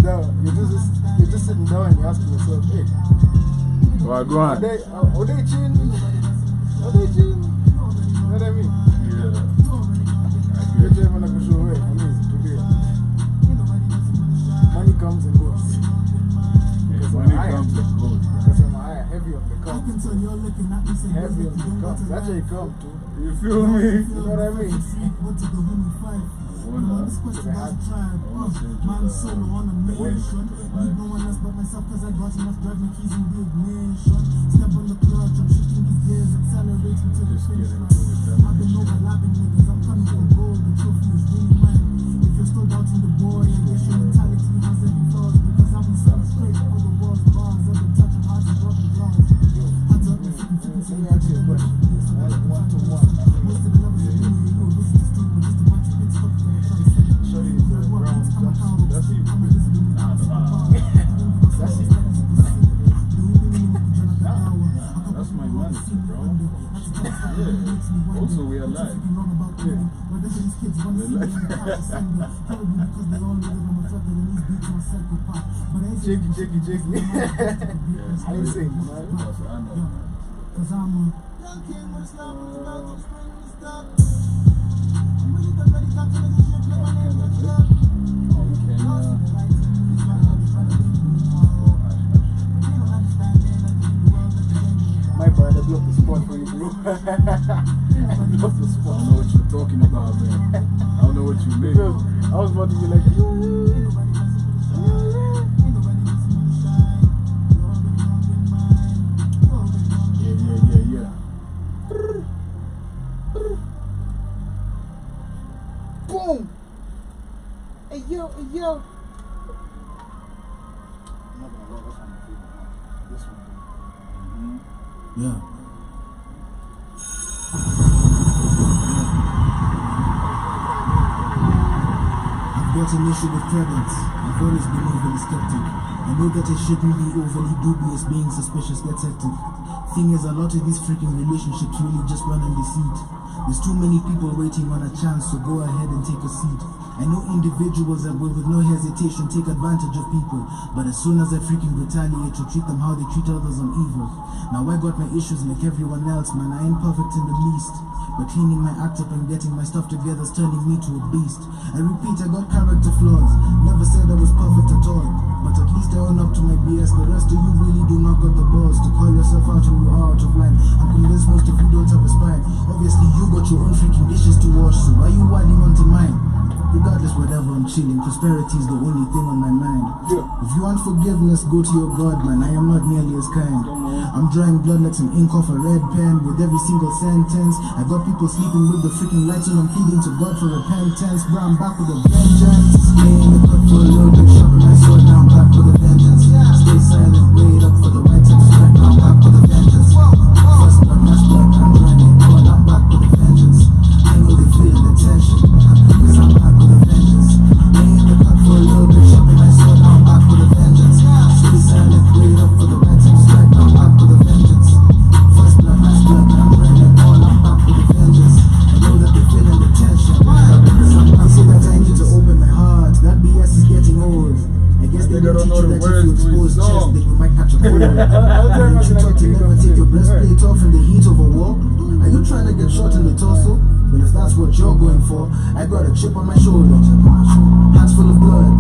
down. You're just sitting down and you're asking yourself, hey, well, go on. Are they chin? Are they chin? You know what I mean? Yeah. You're just going to show away. I mean, today. Money comes and goes. Money comes and goes. Because I'm heavy on the cup. Heavy on the cup. That's how you come too. You feel me? You know what I mean? Man solo on a mission. Need no one else but myself cause I got enough drive my keys in the ignition. Step on the clutch, I'm shifting these gears, accelerating to the finish line. I've been overlapping niggas, I'm coming for gold, the trophy is really mine. If you're still doubting the boy, I guess your mentality has every flaws. Because I've been selling straight for the world's bars. I've been touching hearts and dropping glass. Hands up and freaking Let me ask you a question. One to one. Most of the levels of me, yo, this is the thing, but just a bunch of big stuff. That's you. That's my manager, bro. Yeah. Also, we are live. Jiggy. I ain't saying, man. Cause I'm my bad, I blew up the spot for you, bro. I blew up the spot. I don't know what you're talking about, man. I don't know what you mean. I was about to be like, Yeah. boom! Hey yo! I'm not gonna lie, that's my favorite. This one. yeah. I've got an issue with credits. I've always been overly skeptic. I know that I shouldn't be overly dubious, being suspicious gets hectic. Thing is, a lot of these freaking relationships really just run on deceit. There's too many people waiting on a chance, so go ahead and take a seat. I know individuals that will with no hesitation take advantage of people, but as soon as I freaking retaliate to treat them how they treat others, I'm evil. Now I got my issues like everyone else, man, I ain't perfect in the least. But cleaning my act up and getting my stuff together is turning me to a beast. I repeat, I got character flaws. Never said I was perfect at all, but at least I own up to my BS. The rest of you really do not got the balls to call yourself out when you are out of line. I'm convinced most of you don't have a spine. Obviously you got your own freaking dishes to wash, so why you adding on to mine? Regardless, whatever, I'm chilling. Prosperity is the only thing on my mind. If you want forgiveness, go to your God, man. I am not nearly as kind. I'm drawing blood like some ink off a red pen with every single sentence. I got people sleeping with the freaking lights on. I'm pleading to God for repentance. Bro, I'm back with a vengeance. Stay in the cup for a little bit, sharpen my sword. Now I'm back with a vengeance. Stay silent, wait up for the right time to strike. Now I'm back with a vengeance. First blood, last blood, I'm running on. I'm back with a vengeance. I know they feeling the tension, cause I'm back with a vengeance. Stay in the cup for a little bit, sharpen my sword. Now I'm back with a vengeance. Stay silent, wait up for the right time to strike. Now I'm back with a vengeance. First blood, last blood, I'm running on. I'm back with a vengeance. I know that they're feeling the tension. I say that I need to open my heart. That BS is getting old. I guess they don't teach you that if you expose chest, then you might catch a cold. Aren't you taught to never take your breastplate off in the heat of a war? Are you trying to get shot in the torso? Well, if that's what you're going for, I got a chip on my shoulder. Hands full of blood.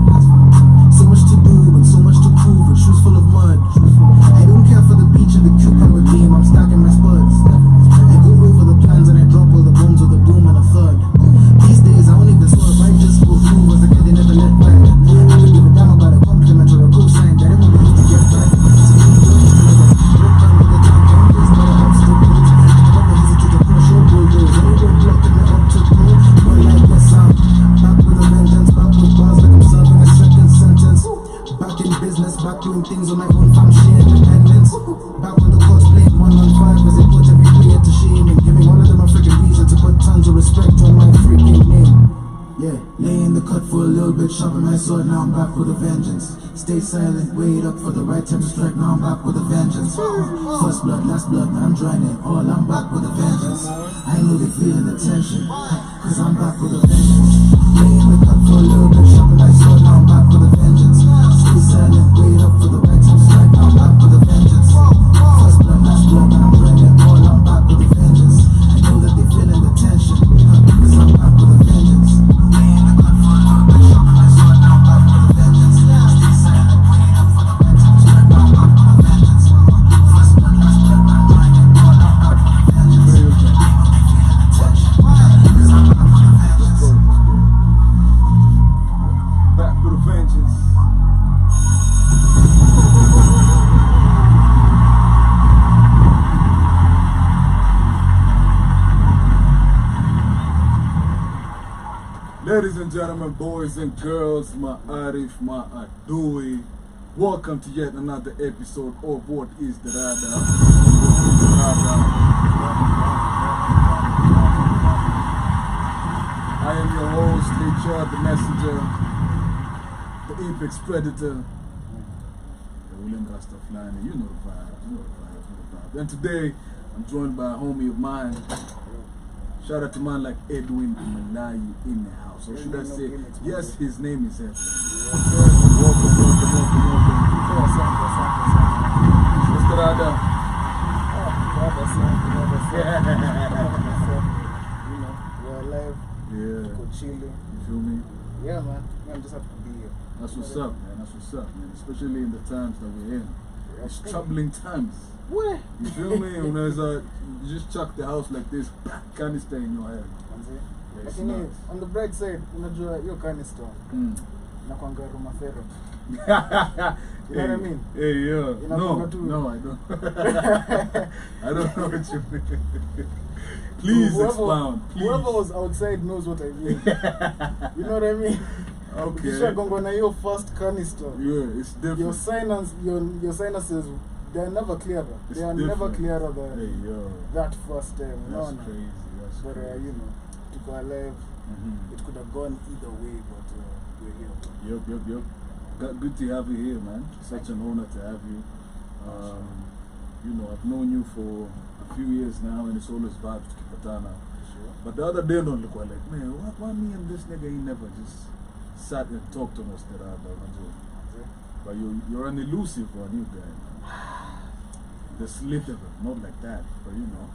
So much to do and so much to prove, and shoes full of mud. I don't care for the beach and the cucumber game, I'm stacking my spuds. I go over the plans and I drop all the bombs with a boom and a thud. These days I won't even swerve, I just go through. As a kid, they never let back. I don't give a damn about a compliment or a cosign that everyone needs to get back. So when you don't just never look down with the time, don't just let it obstacles. I never hesitate to push your bulldoze. Anyone blocking the obstacle, well, I guess I'm back with a vengeance, back with bars like I'm serving a second sentence. Back in business, back doing things on my own farm, share independence. Back when the courts played 1-on-5 as they put every player to shame and giving all of them a freaking reason to put tons of respect on my freaking name. Yeah, lay in the cut for a little bit, sharpen my sword, now I'm back with a vengeance. Stay silent, wait up for the right time to strike, now I'm back with a vengeance. First blood, last blood, man, I'm drawing it all, I'm back with a vengeance. I know they feeling the tension, cause I'm back with a vengeance. Lay in the cut for a little bit, sharpen my sword, now I'm back with a vengeance. gentlemen, boys and girls, my Arif, my Adui. Welcome to yet another episode of What is the Radar? I am your host, Richard, the messenger, the apex predator, the William Rastafari. You know the vibe, you know the vibe, you know the vibe. And today, I'm joined by a homie of mine. Shout out to man like Edwin Mlayi in the house. Or should I say, yes, his name is Edwin. Welcome. What's the radar? You know, we're alive. Yeah. We're chilling. You feel me? Yeah, man. I'm just happy to be here. That's what's up, man. That's what's up, man. Especially in the times that we're in. It's troubling times. Where? You feel me? When there's you just chuck the house like this, canister in your head. Yeah, it's Lakini, nuts. on the bright side, unajua hiyo canister inakuanga Roma Ferro. You know what I mean? Hey, yeah. Inakuanga tu. No, I don't. I don't know what you mean. Please expound. Please. Whoever was outside knows what I mean. You know what I mean? Okay. Ukishagonga na hiyo first canister. Yeah, it's different. Your sinuses, they are never clearer. It's They are different. never clearer than Hey, yo. that first time. That's No. crazy. That's But crazy. you know, to go alive, it could have gone either way, but we're here. Yup. Good to have you here, man. Such an honor to have you. You know, I've known you for a few years now, and it's always vibes to Kipatana. Sure. But the other day, don't look like, man, why me and this nigga, he never just sat and talked to us that I don't know. But you're an elusive one, you guy. The slither, not like that, but you know.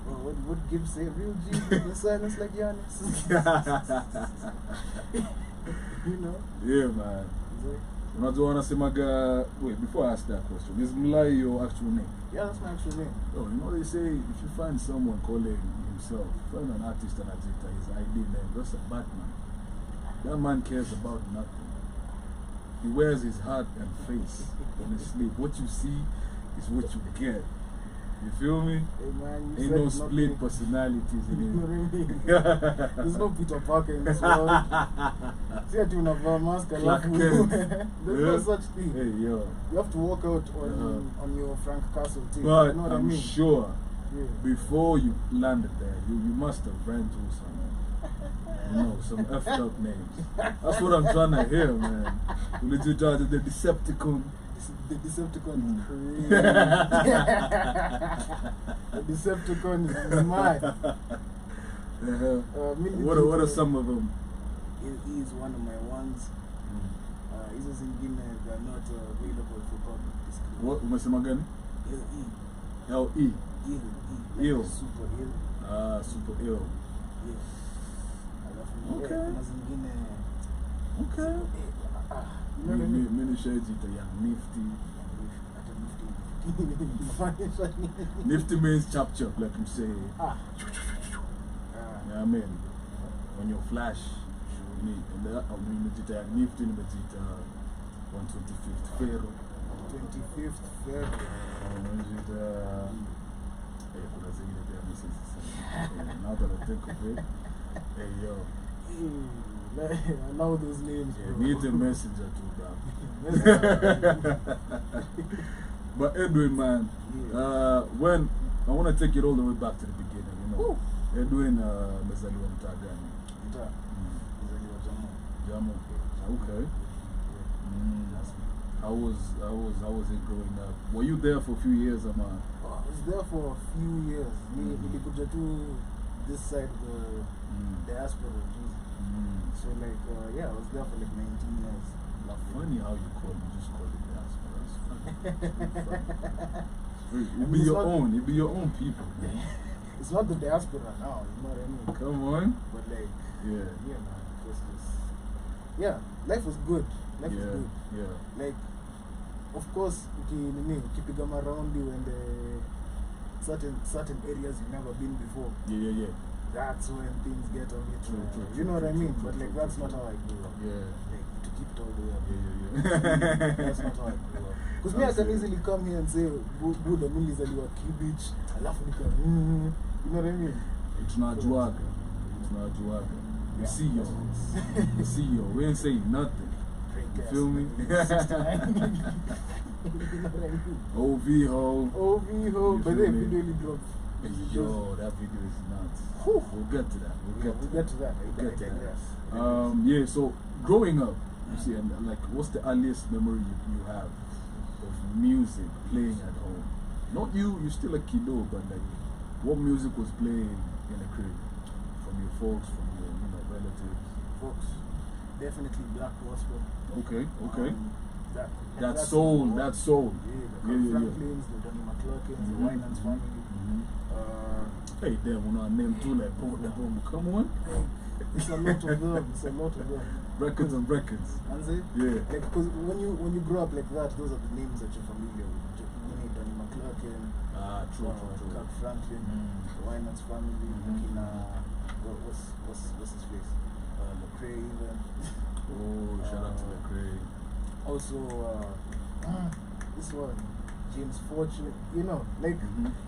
Well, what gives a real G the silence like Giannis? You know? Yeah, man. Wait, before I ask that question, is Mlayi your actual name? Yeah, that's my actual name. Oh, you know they say if you find someone calling himself, find an artist and Ajita, his ID name, that's a Batman. That man cares about nothing. He wears his heart and face when he sleep. What you see is what you get. You feel me? Hey man, you Ain't said no it's not split me. personalities in You know what I it. mean? There's no Peter Parker in this world. See, I do not wear a mask. Clark Kent. There's no such thing. Hey, yo. You have to walk out on your Frank Castle thing. But You know what I I'm mean? sure Yeah. before you landed there, you must have ran through some effed up names. That's what I'm trying to hear, man. The Decepticon. The Decepticon is crazy. The Decepticon is mad. What are some of them? He is one of my ones. He's just in Guinea, they are not available for public display. What umesema gani? L-E. L-E. Ill. Ill. Super ill. Ah, super ill. Yes. Okay. Kuna zingine. Okay. You know what I mean? Many shades the young nifty. Nifty means chop chop, like you say. You know what I mean? When you flash, you need nifty, you need 125th Pharaoh. 25th February. Now that I think of it, hey yo. I know those names. Yeah, bro. need a messenger too, bro. But Edwin, man, when I want to take it all the way back to the beginning, you know. Edwin, mezaliwa mtaa gani? Jamo. Okay. How was it growing up? Were you there for a few years, man? I was there for a few years. Nilikuja tu this side the diaspora. So like I was there for like 19 years. Funny how you just call it diaspora. It's funny. It be your own. It be your own people. Man. It's not the diaspora now. You know what I mean? Come on. But like yeah, man. Life was good. Life was good. Yeah. Like, of course, keeping around you and certain areas you've never been before. Yeah. That's when things get a bit. True, you know what I mean? True, but like that's not how I grew up. Yeah. Like to keep it all the way up. Yeah. That's not how I grew up. Because me, I can easily come here and say, "Good, I'm a Kibich. I love it." You know what I mean? It's not Juaga. We see y'all. We see y'all. We ain't saying nothing. You feel me? OV ho. OV ho. But then we really dropped. Yo, that video is nuts. We'll get to that. We'll get to that. Yeah, so growing up, you see, and like, what's the earliest memory you have of music playing at home? Not you, you're still a kiddo, but like, what music was playing in the crib? From your folks, from your relatives? Folks, definitely black gospel. Okay. That soul. Yeah, the Franklins, the Donny McClurkins, the Winans family. Hey, there, when I name too, like, boom, come on. It's a lot of them. Records and records. Yeah. Like, because when you grow up like that, those are the names that you're familiar with. Donny McClurkin, true. Kirk Franklin, the Winans family, what's his face? Lecrae even. Oh, shout out to Lecrae. Also, this one, James Fortune. You know, like,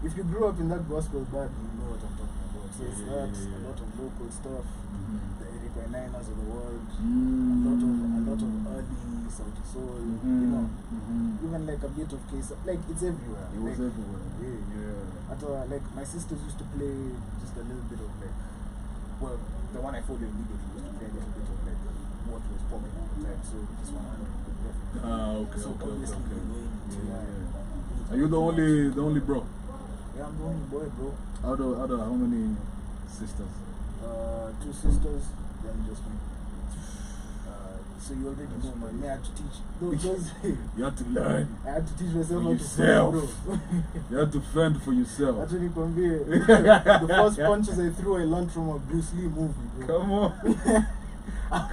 if you grew up in that gospel band, you know what I'm talking about. So it's a lot of local stuff, the Eric Niners of the world, a lot of early Sauti Soul, you know, even like a bit of case, like it's everywhere. It was everywhere. Yeah. At like my sisters used to play just a little bit of like, well, the one I followed immediately used to play a little bit of like what was popping at the time. So this one I Are you the only bro? Yeah, I'm the only boy, bro. Out of how many sisters? 2 sisters, then just me. So you already know, man. I had to teach those. You had to learn. I had to teach myself for yourself. You had to fend for yourself. Actually, the first punches I threw, I learned from a Bruce Lee movie, bro. Come on.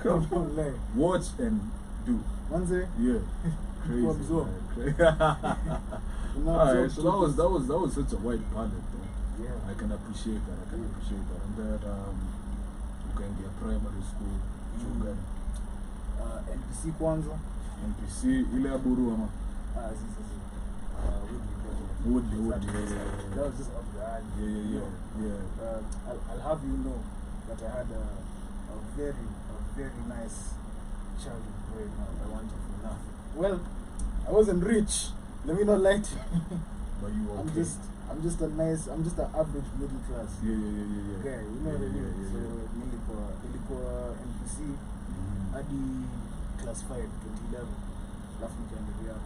Come on. Like, watch and do. Manze? Yeah. Crazy. Alright, so that was such a wide palette though. Yeah. I can appreciate that. And then you can get primary school. NPC kwanza. NPC ile ya Buru ama? Woodley. That was just up the alley. Yeah. I'll have you know that I had a very nice childhood growing up. I wanted for nothing. Well, I wasn't rich. Let me not lie to you. But you were okay. I'm just an average middle class. Yeah. Okay, you know what I mean? So, nilikuwa NPC hadi class 5, 2011. Alafu nikaendelea.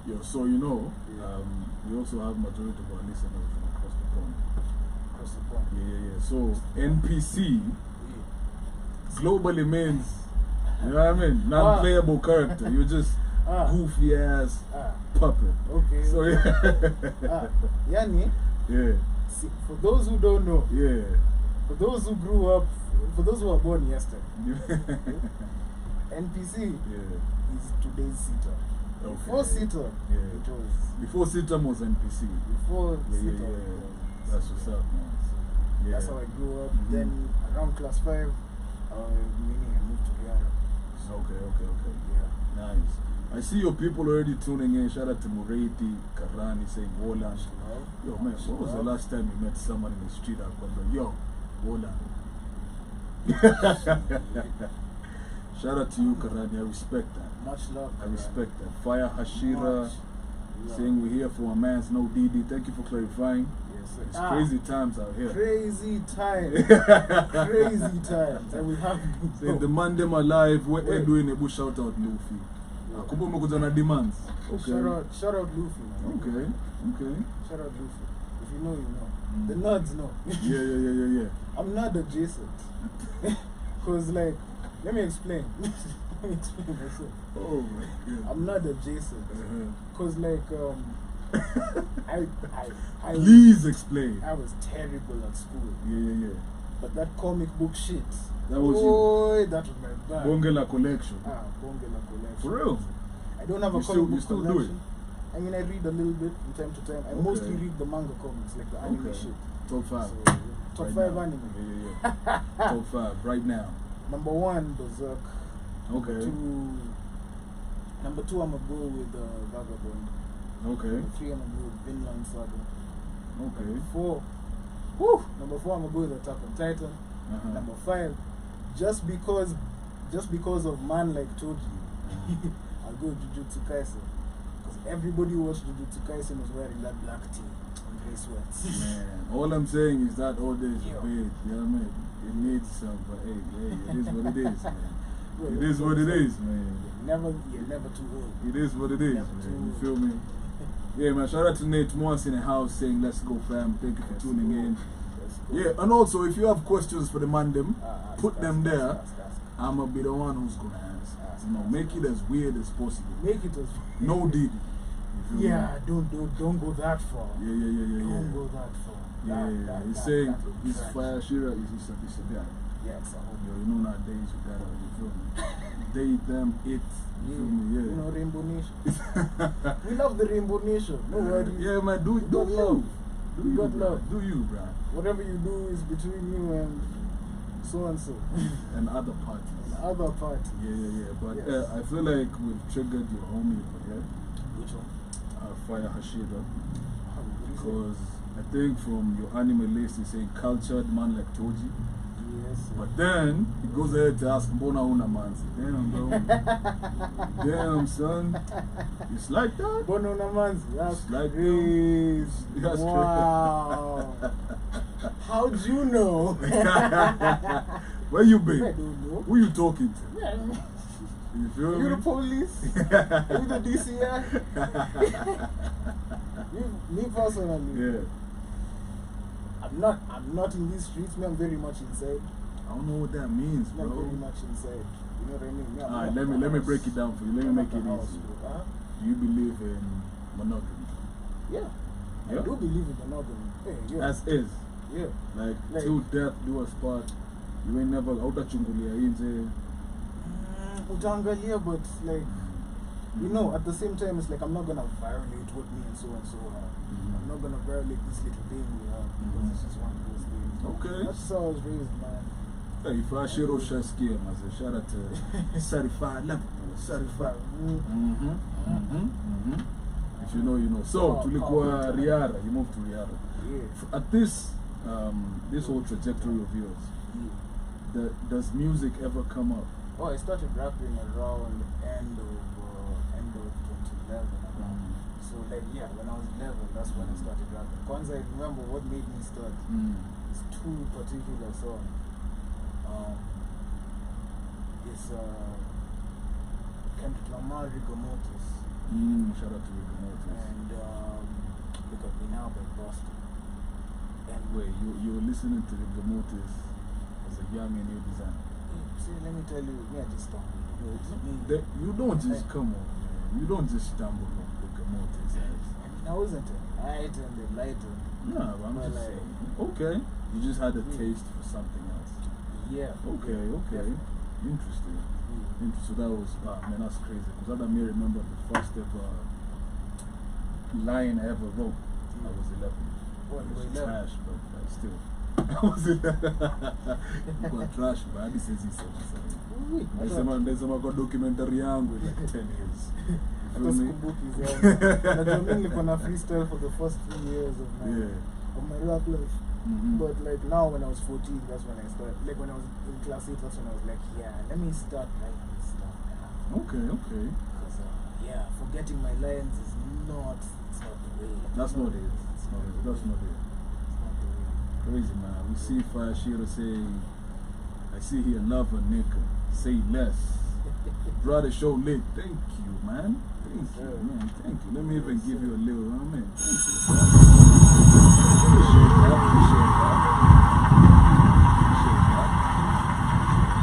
Yo, so we also have majority of our listeners from across the pond. Across the pond. Yeah. So NPC globally means, you know what I mean? Non-playable character. You're just goofy ass puppet. Okay. So Yani. Yeah. See, for those who don't know. Yeah. For those who grew up, for those who were born yesterday. NPC is today's sitter. Okay. Before sitter, it was. Before sitter was NPC. Before sitter. That's what's up, man. Yeah. That's how I grew up. Then around class 5, I moved to Riara. Okay. Yeah. Nice. I see your people already tuning in. Shout out to Mureti, Karani, saying Wolan. Yo, man, when was the last time you met someone in the street? I wonder, yo, Wolan. Shout out to you, Karani. I respect that. Much love. I respect that. Fire Hashira saying we're here for a man's no DD. Thank you for clarifying. Yes, sir. It's crazy times out here. Crazy times. Crazy times. And we have say the man them alive. Where Edwin Ebu shout out Luffy. Kubo mukuzana demands. Okay. Shout out Luffy, man. Okay. Shout out Luffy. If you know, you know. The nerds know. Yeah. I'm not adjacent. Because, like, let me explain. Let me explain myself. Oh my God. I'm not adjacent. Because, like, I please explain. I was terrible at school. Yeah. But that comic book shit. That was you. That was my bag. Bongela collection. Bongela collection. For real? I don't have a comic book still collection. do it? I mean, I read a little bit from time to time. I mostly read the manga comics, like the anime shit. Top 5. So, top right 5 now. anime. Yeah. Top 5 right now. Number 1, Berserk. Okay. Number 2, I'm gonna go with Vagabond. Okay. Number 3, I'm gonna go with Vinland Saga. Okay. Number 4, I'm gonna go with Attack on Titan. Number 5, just because of man like Toji, I'll go Jujutsu Kaisen. Because everybody who watched Jujutsu Kaisen was wearing that black tee and grey sweats. Man, all I'm saying is that all days Yo. are paid. You know what I mean? It needs some, but hey, it is what it is, man. It is what it is, man. You're never too old. It is what it is, Never man. too You old. feel me? Yeah, man. Shout out to Nate Morse in the house saying, "Let's go, fam." Thank you for tuning in. Let's go. Yeah, and also if you have questions for the man, them put Ask, them ask, there. ask. I'm gonna be the one who's gonna answer. Ask, You know, make it as weird as possible. Make it as No Diddy. You feel Yeah, me? don't go that far. Yeah. Don't go that far. Yeah. He's saying that would his trash. fire Shira is a guy. Yeah, it's a whole. Yo, you know nowadays you gotta, you feel me? Date them, it. You feel me? You know, Rainbow Nation. We love the Rainbow Nation. No worries. Yeah, man, do got you. love. Do We you, got bro. love. Do you, bro. Whatever you do is between you and so and so. And other parties. Other party. Yeah. But Yes. I feel like we've triggered your homie, yeah? Which one? Fire Hashira. What is it? Because I think from your anime list, he's saying cultured man like Toji. Yes. But then he goes ahead to ask Mbona una manzi. Damn, bro. Damn, son. It's like that. Bono Namanzi. That's It's like crazy. That's Wow. How'd you know? Where you I been? don't know. Who you talking to? Man, You feel you me? the police? You the DCI? me personally. Yeah. I'm not in these streets, me, I'm very much inside. I don't know what that means, Me, I'm bro. very much inside. You know what I mean? Me, I'm Alright, not let me the break house. it down for you. Let me I'm make not it the house, easy. bro. Huh? Do you believe in monogamy? Yeah. Yeah? I do believe in monogamy. Hey, yeah. As is. Yeah. Like, Like- till death do us part. You ain't never hautachungulia inje. Utangalia, but like, you know, at the same time, it's like I'm not gonna violate what me and so have. I'm not gonna violate this little thing we have because it's just one of those things. Okay. That's how I was raised, man. Hey, if I share those shout out to Certified Liverpool. Certified. If you know, you know. So, tulikuwa Riara, you moved to Riara. Yeah. At this whole trajectory of yours, does music ever come up? Oh, I started rapping around end of 2011. So like when I was 11, that's when I started rapping. Once I remember what made me start. It's two particular songs. It's Kendrick Lamar, Rigor Mortis, Shout out to Rick Mortis. and Look at Me Now by Boston. And Wait, you were listening to Rick Mortis as a young and new designer. see, let me tell you, I just stumbled. You don't just come on, man. You don't just stumble on Rick Mortis. I wasn't a light and a lighter. No, but I'm But just like- saying. Okay. You just had a taste for something else. Yeah. Okay. Interesting. So that was, man, that's crazy. Because I may remember the first ever line I ever wrote. I was 11. What, It you was were 11? trash, but still. I was 11. You got trash, but this is it. There's some documentary yangu in like 10 years. Hata sikumbuki zangu. Najua mimi nilikuwa na freestyle for the first 3 years of my rap life. But like now when I was 14, that's when I started. Like when I was in class 8, that's when I was like, yeah, let me start writing this stuff now. Okay. Because forgetting my lines is not, it's not the way. That's not it. It's not the way. That's not it. It's not the way. Crazy, man. We see Fire Shira say, I see here love a nigga. Say less. Brother show lit. Thank you, man. Thank you, man. Thank you. Let me even give you a little, man. Thank you, bro. Appreciate that.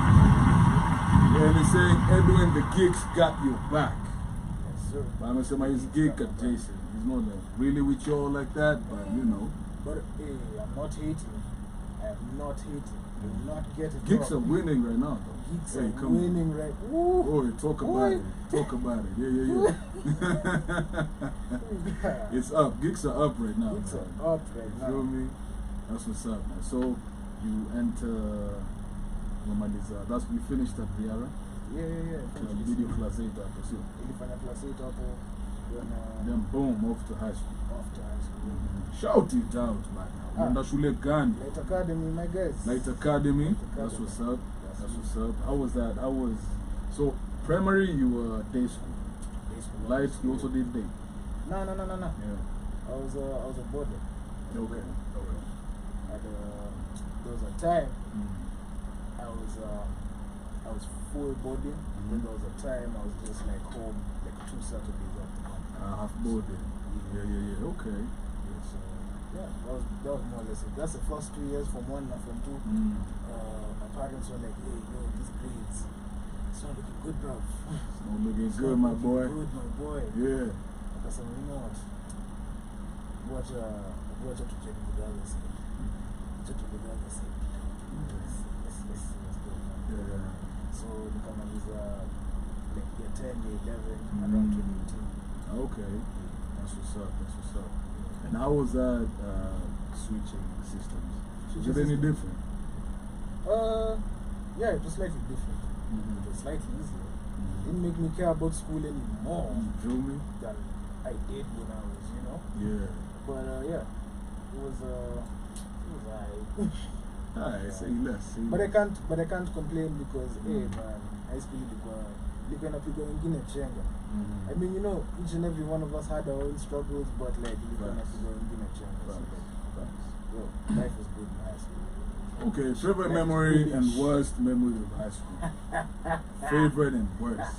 Yeah, and he's saying, Edwin, the gigs got your back. Yes, sir. But I'm saying he's gig adjacent. He's not really with y'all like that, but you know. But hey, I'm not hating. I'm not hating. Do not get it Gigs are wrong. winning right now, though. Gigs Hey, are come on. winning right. Woo. Oh, talk about it. Talk about it. Yeah. It's up. Gigs are up right now. Gigs man. are up right You now. feel me? That's what's up, man. So, you enter Romaniza. That's we finished at Riara. Yeah. Video class 8 after so. Ilifanya class 8 hapo. Then boom, off to high school. After high school. Shout it out, man. Unaenda shule gani? Light Academy, my guys. Light Academy. That's what's up. That's That's what's up. How was that? So primary you were day school. Day school. Light you also did day. No. Yeah. I was a boarder. Okay. At there was a time I was full boarding. Then there was a time I was just like home like 2 Saturdays out the month. Half boarding. Yeah. Okay. Yeah, so yeah, that was more or less it. That's the first 2 years from 1 and from 2. My parents were like, hey, yo, these grades, it's not looking good, bro. It's not looking good, my boy. Good, my boy. Yeah. I said, you know what? Watch out to check with the other side. Check with the other side. Let's go. Yeah. So the company is like year 10, year 11, around 2018. Okay. That's what's up. And how was that switching systems? Was it any different? Yeah, it was slightly different. It was slightly easier. Didn't make me care about school anymore than I did when I was, you know. Yeah. But yeah, it was Alright, say less. But I can't complain because hey man, high school ilikuwa wengine chenga. I mean, you know, each and every one of us had our own struggles, but like ilikuwa wengine chenga. Yo, life was good in high school. Okay, favorite memory and worst memory of high school. Favorite and worst.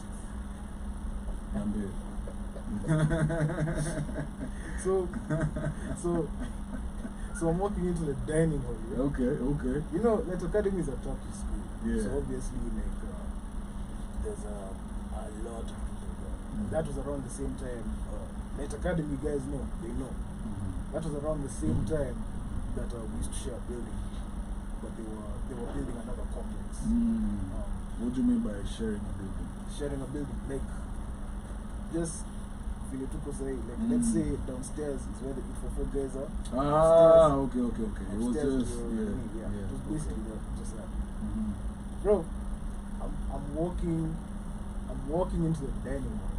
So I'm walking into the dining hall. Yeah? Okay. You know, Net Academy is a Turkish school. Yeah. So obviously, like, there's a lot of people there. That was around the same time. Net Academy guys know, they know. That was around the same time that we used to share a building, but they were building another complex. What do you mean by sharing a building? Sharing a building, like, just like, let's say downstairs is where the Eat for 4 guys are. Okay. It was just, yeah. It was basically just that. Bro, I'm walking into the dining hall.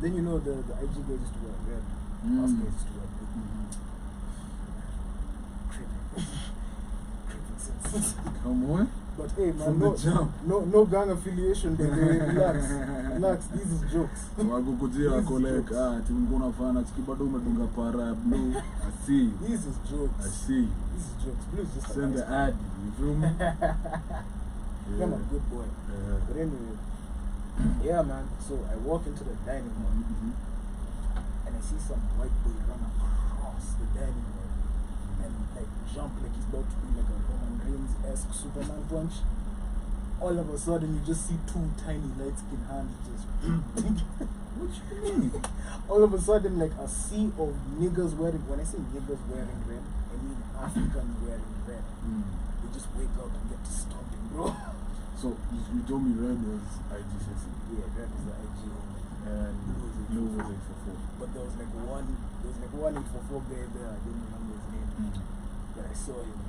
Then you know the IG guys used to wear red. Us guys used to wear blue. Creeping sense. Come on. But hey man, From the jump. no gang affiliation, baby. Relax. These is jokes. Wakukujia wako like, tulikuwa unafanya bado umedunga para blue. I see. These is jokes. I see. These is jokes. Blue is just send the ad. You feel me? I'm a good boy. But anyway, yeah man. So I walk into the dining hall and I see some white boy run across the dining hall and like jump like he's about to be like a Roman Reigns-esque Superman punch. All of a sudden you just see 2 tiny light-skinned hands just what you mean? all of a sudden like a sea of niggas wearing, when I say niggas wearing red, I mean Africans wearing red. They just wake up and get to stomping, bro. So you told me red was IGCC. Yeah, red was the IG only. And blue was 844. But there was like one 844 guy there, I didn't remember his name. But I saw him.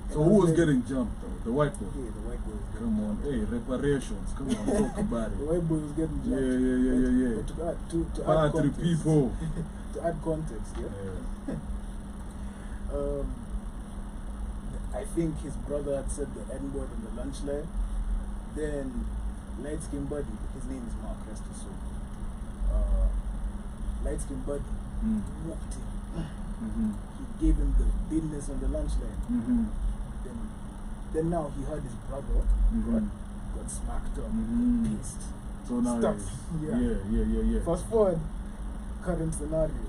So who was getting jumped though? The white boy? Yeah, the white boy was getting Come on, hey, reparations. Come on, talk about it. The white boy was getting jumped. Yeah. But to add context, people. to add context, I think his brother had said the N-word in the lunch line. Then light-skinned buddy, his name is Mark, rest his soul. Light-skinned buddy whooped him. He gave him the business on the lunch line. Then now he heard his brother got smacked up, pissed. So now yeah. Fast forward, current scenario.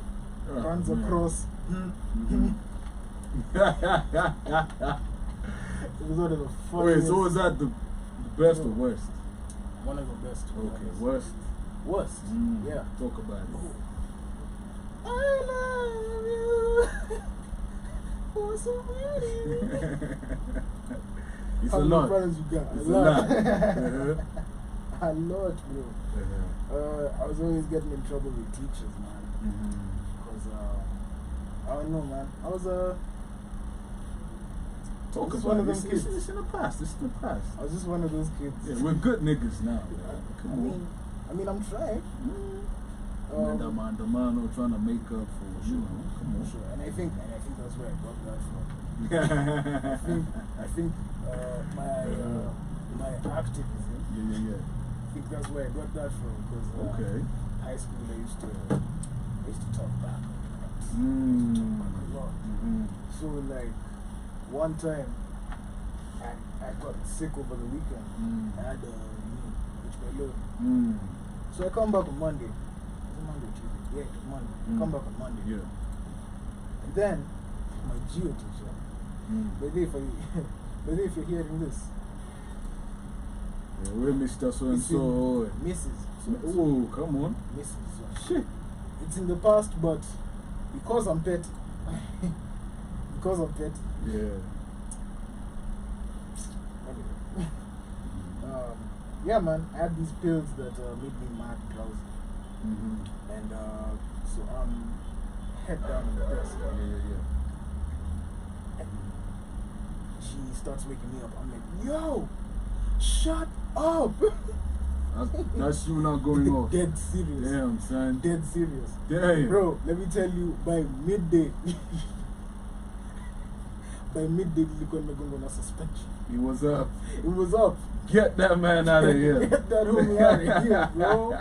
Runs across. It was one of the funniest. Wait, so was that the best or worst? One of the best. Okay, worst. Worst? Yeah. Talk about it. I love you. Oh, so pretty. It's How a many lot. brothers you got? It's a lot. A lot, bro. I was always getting in trouble with teachers, man. Because, I don't know, man. I was Talk just about one of it. those kids. It's in the past. It's in the past. I was just one of those kids. Yeah, we're good niggas now. I mean, I'm trying. The man trying to make up for Come on. Sure. And I think that's where I got that from. I think my activism. Yeah. I think that's where I got that from. Because Okay. high school I used to talk back. Mm. A lot. So like one time I got sick over the weekend. I had which my load. So I come back on Monday. Was it Monday, Tuesday? Yeah, it was Monday. I come back on Monday. Yeah. And then my geo teacher. But if you're hearing this, Yeah, we're Mr. So and so. Mrs. Oh, come on. Mrs. Shit. It's in the past, but because I'm petty. Because I'm petty. Yeah. Anyway. Yeah, man, I had these pills that made me mad drowsy. And so I'm head down on the desk. Yeah. And she starts waking me up. I'm like, yo, shut up. That's you not going off. Dead serious. Damn, son. Dead serious. Damn. Bro, let me tell you, by midday, Liquid Magongo on a suspension. He was up. It was up. Get that man out of here. Get that homie out of here, bro.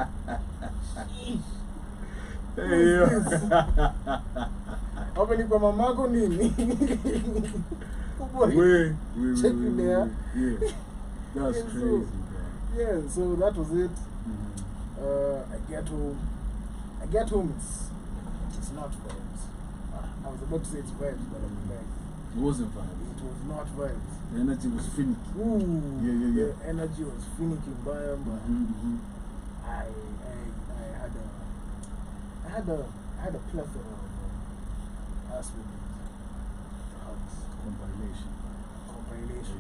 Hey, How many kwa mamako nini? Wait. Check you there. Yeah. That's Yeah, crazy, so- bro. Yeah, so that was it. I get home, it's not vibes. I was about to say it's vibes, but I'm like, It wasn't vibes. it was not vibes. The energy was finicky. Ooh, Yeah. the energy was finicky, but I had a plethora of ass women. Compilation. Compilation.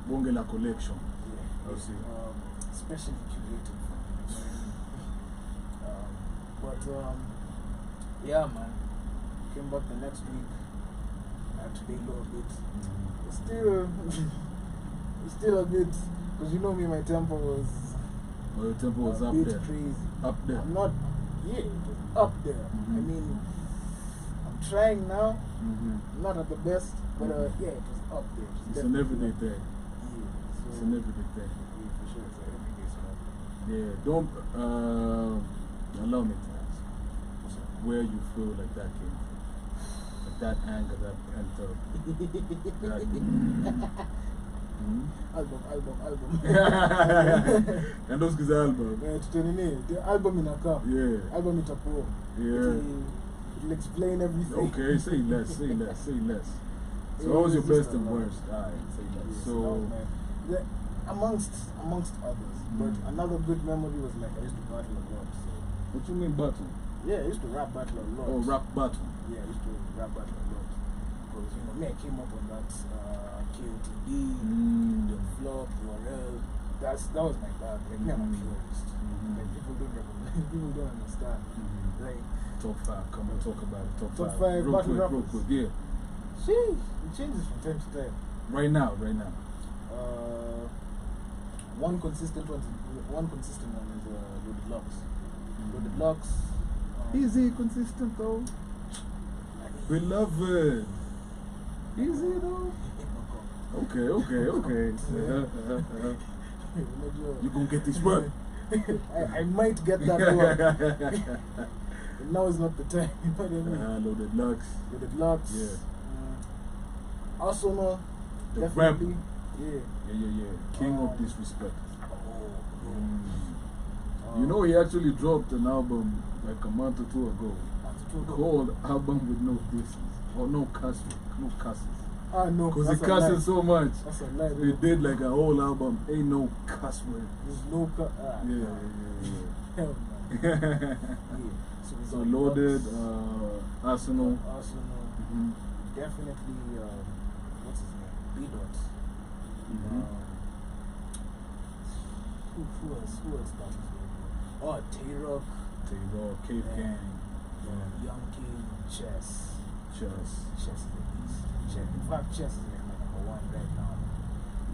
Bongela collection. Yeah. I see. Specially curated. Yeah, man. Came back the next week. And today low a bit. It's still a bit, because you know me, my tempo was Well, the tempo was a up bit there. crazy. Up there. I'm not, yeah, it was up there. I mean, I'm trying now, not at the best, but yeah, it was up there. It's an everyday thing. Yeah, so, It's an everyday thing. yeah, for sure, it's an everyday stuff. Yeah, don't allow me to ask where you feel like that came from. Like that anger, that pent up. Album. And those guys album. The album in a car. Yeah. Album in a pro. Yeah. It'll explain everything. Okay, say less. So what was your best and worst? Alright, say less. So amongst others. But another good memory was like I used to battle a lot. So. what you mean battle? Yeah, I used to rap battle a lot. Oh, rap battle. Yeah, I used to rap battle a lot. Because, you know, me, I came up on that KOTD, the flop, URL. That was my bag. Like, me, I'm a purist. Like, people don't understand. Like, Top 5, come on, talk about it. Top 5. five Real battle quick, rappers. yeah. sheesh, it changes from time to time. Right now. One consistent one is Loaded Locks. Loaded Locks. Is he consistent though? Beloved. Is he though? Okay. You gonna get this work? I might get that one. Now is not the time. You know what I mean? Loaded Locks. Loaded Locks. Yeah. Arsenal. The Definitely. rapper. Yeah. King of Disrespect. Oh, You know, he actually dropped an album like a month or two ago called Album with No Disses. Or no cusses. no. Because he cusses so much. That's a lie. He did like a whole album, ain't no cuss word. There's no cut. Yeah. Hell no. Yeah. So Loaded, Arsenal. Definitely, what's his name? B-Dot. Who else started? Oh, Tay-Rock. Cave Gang. Young King, Chess. Chess. Chess is a beast. In fact, Chess is like my number one right now.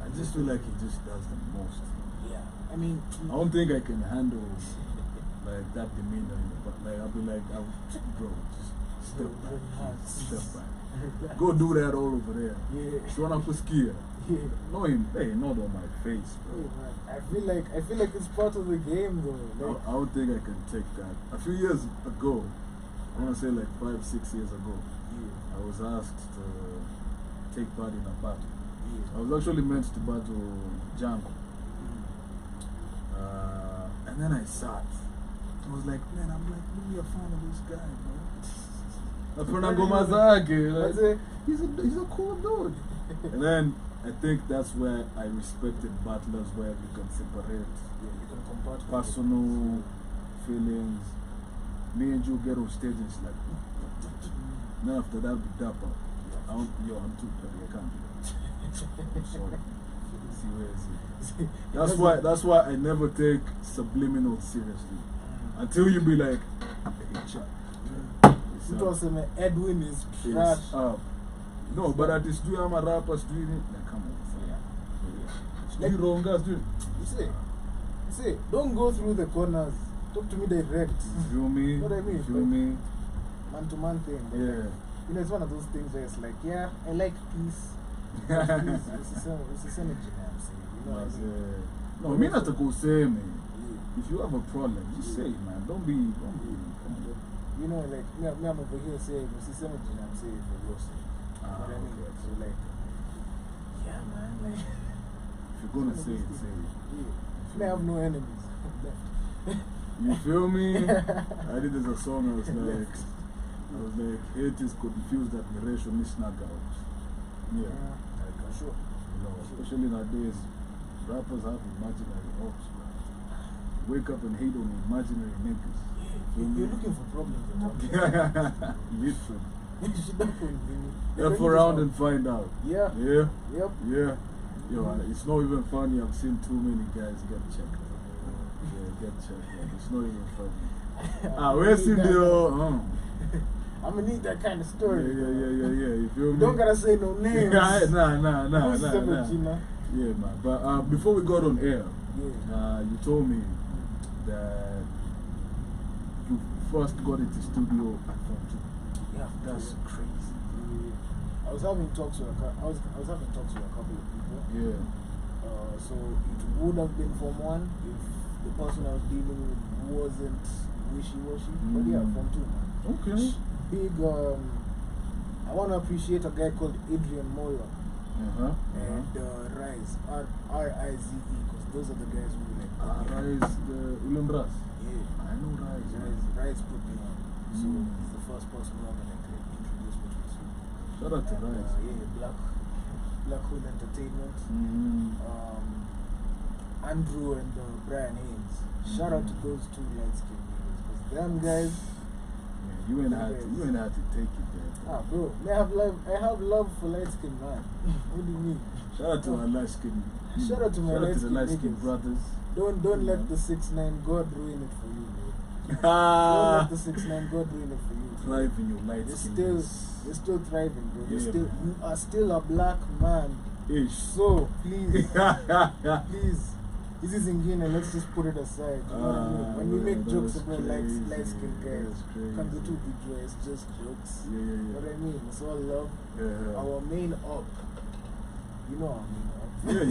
I just feel like he just does the most. Yeah. I mean, I don't think I can handle like that demeanor, but like I'll be like, bro, just step back. Go do that all over there. Yeah. Shona Kuskia. Yeah. No, hey, not on my face, bro. Yeah, man. I feel like it's part of the game though. Like, I don't think I can take that. A few years ago, I want to say like 5-6 years ago, yeah. I was asked to take part in a battle. Yeah. I was actually meant to battle Django. And then I sat. I was like, man, I'm like really a fan of this guy, bro. That's when I go Mazake. He's a cool dude. And then I think that's where I respected battlers, where you can separate personal feelings. Me and you get on stage and it's like, then after that we dapper. I'm too petty, I can't do that. I'm sorry. Seriously. That's why I never take subliminal seriously. Until you be like, hey, chat. Edwin is trash. No, but at least I'm a rapper doing it. Like, come on. Like, wrong guys doing you see, don't go through the corners. Talk to me direct. You feel me? What I mean? You feel me? Man to man thing. Yeah. You know, it's one of those things where it's like, yeah, I like peace. It's a synergy, I'm saying. You know what I mean? No, me not to go say, man. If you have a problem, just say it, man. Don't be. You know, like, me, I'm over here saying, it's a synergy, I'm saying for your sake. You know what I mean? Okay. So, like, yeah, man. Like, if you're gonna say it, say it. Yeah. I have no enemies left. You feel me? I did as a song, I was like, hate is confused admiration, is not out. Yeah. For sure. You know, especially nowadays, rappers have imaginary ops, bro. Wake up and hate on imaginary niggas. You're looking for problems. Literally. You should not continue. F around and find out. Yeah. Yeah. Yep. Yeah. Yo, it's not even funny. I've seen too many guys get checked. Yeah, get checked. It's not even funny. Where's the deal? I'm gonna need that kind of story. Yeah. You feel me? Don't gotta say no names. Nah. Yeah, man. But before we got on air, you told me that you first got into studio at 14. Yeah, that's crazy. I was having talks with a couple of people. Yeah. So it would have been Form 1 if the person I was dealing with wasn't wishy-washy. But yeah, Form 2, man. Okay. Big, I want to appreciate a guy called Adrian Moller and Rise, R-I-Z-E, because those are the guys who like. Rise, the Ulundras? Yeah. I know Rise. Rise put me on. So he's the first person who ever like, introduced me to it. Shout out to Rise. Black Hole Entertainment. Andrew and Brian Haynes. Shout out to those two light-skinned niggas, because them guys. You ain't had to take it there. Bro, I have love for light-skinned man. What do you mean? Shout out to our light-skinned. Shout out to my light-skinned brothers. Don't let the 6ix9ine God ruin it for you, bro. Don't let the 6ix9ine God ruin it for you. Thrive in your light-skinned. You're still thriving, bro. Yeah, you are still a black man. Ish. So please, please. This is in Guinea, let's just put it aside. When we make jokes about light-skinned guys, can be too big, it's just jokes. Yeah. You know what I mean? It's all love. Yeah. Our main op. You know our main op. Yeah.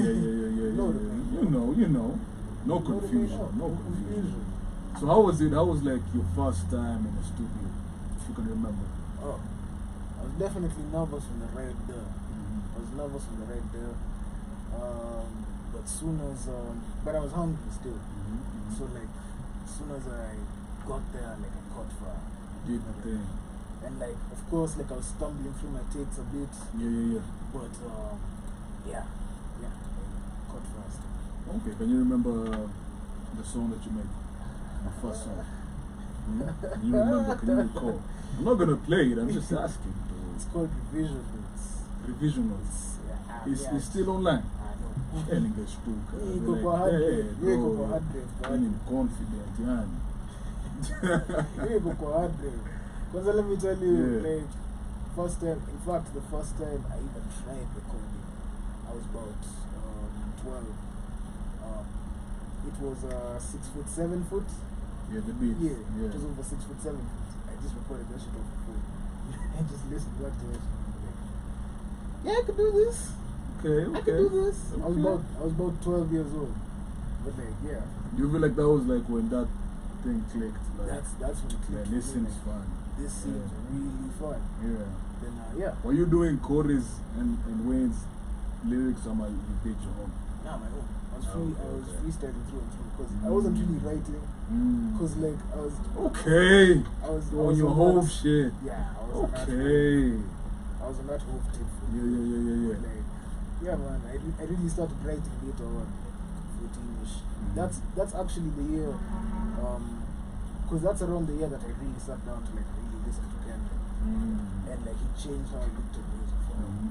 You know. No confusion. So how was it? How was like your first time in the studio, if you can remember? I was definitely nervous when I right there. But soon as, but I was hungry still. So like, as soon as I got there, like I caught fire. Did the thing. And like, of course, like I was stumbling through my takes a bit. Yeah. But yeah, caught fire still. Okay, can you remember the song that you made? The first song? Can you remember? Can you recall? I'm not gonna play it, I'm just asking. It's called Revision Notes. Revision Notes. Yeah, it's still online. Telling the spook. I'm confident, yeah. Because let me tell you, like, first time, in fact, the first time I even tried recording, I was about 12. It was 6 foot, 7 foot. Yeah, the beat. Yeah, it was over 6 foot, 7 foot. I just recorded that shit off the phone. I just listened back to it. yeah, I could do this. Okay, I could do this. Okay. I was about 12 years old. But like, yeah. Do you feel like that was like when that thing clicked? Like, That's when it man, clicked. this for me, seems like, fun. This seems really fun. Yeah. Then yeah. Were you doing Corey's and Wayne's lyrics on my page your home? Nah, my own. I was Okay. freestyling through and through because I wasn't really writing. Because like I was okay. I was On your on whole that- shit. Yeah, I was on that Okay. I was on that whole tip. Yeah. Like, yeah, man. I really started writing later on, 14ish. That's actually the year, because that's around the year that I really sat down to like really listen to Kendrick, and like he changed how I looked at music for me.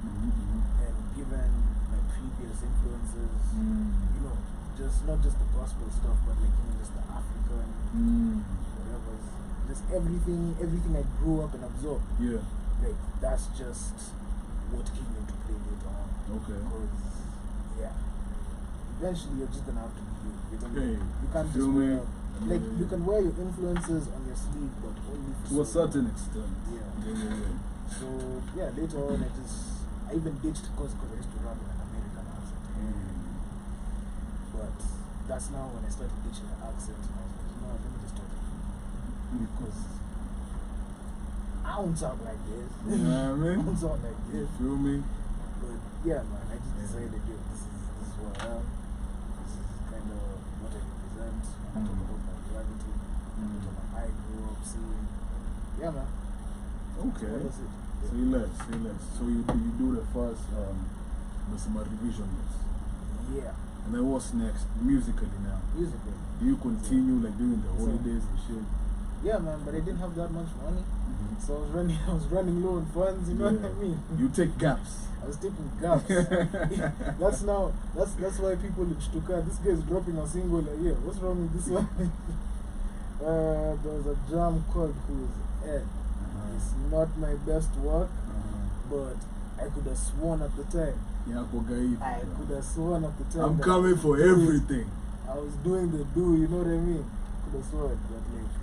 And given my previous influences, you know, just not just the gospel stuff, but like even just the African, whatever, just everything I grew up and absorbed. Yeah. Like that's just what came into play later on. Okay. Because yeah, eventually you're just gonna have to be you. You're gonna, Hey, you can't just feel me? wear like you can wear your influences on your sleeve, but only for To a so long. certain extent. Yeah. So yeah, later on I even ditched because I used to rap with an American accent. But that's now when I started ditching the accent and I was like, no, let me just talk because I don't talk like this. You know what I mean? I don't talk like You this. feel me? But yeah, man, I just decided, yo, this is what I am. This is kind of what I represent. I'm talking about my reality. I'm talking about I grew up seeing. Yeah, man. Okay. What was it? Say less. So you do the first with some revision notes. Yeah. And then what's next? Musically now. Musically. Do you continue like during the holidays and shit? Yeah, man, but I didn't have that much money. So I was running low on funds, you know what I mean? You take gaps. I was taking gaps. That's why people in Stuttgart, this guy is dropping a single a year. What's wrong with this one? There was a jam called Who's Ed. It's not my best work, but I could have sworn at the time. Yeah, I could have sworn at the time. I'm that coming for everything. I was doing the do, you know what I mean? Could have sworn, but like,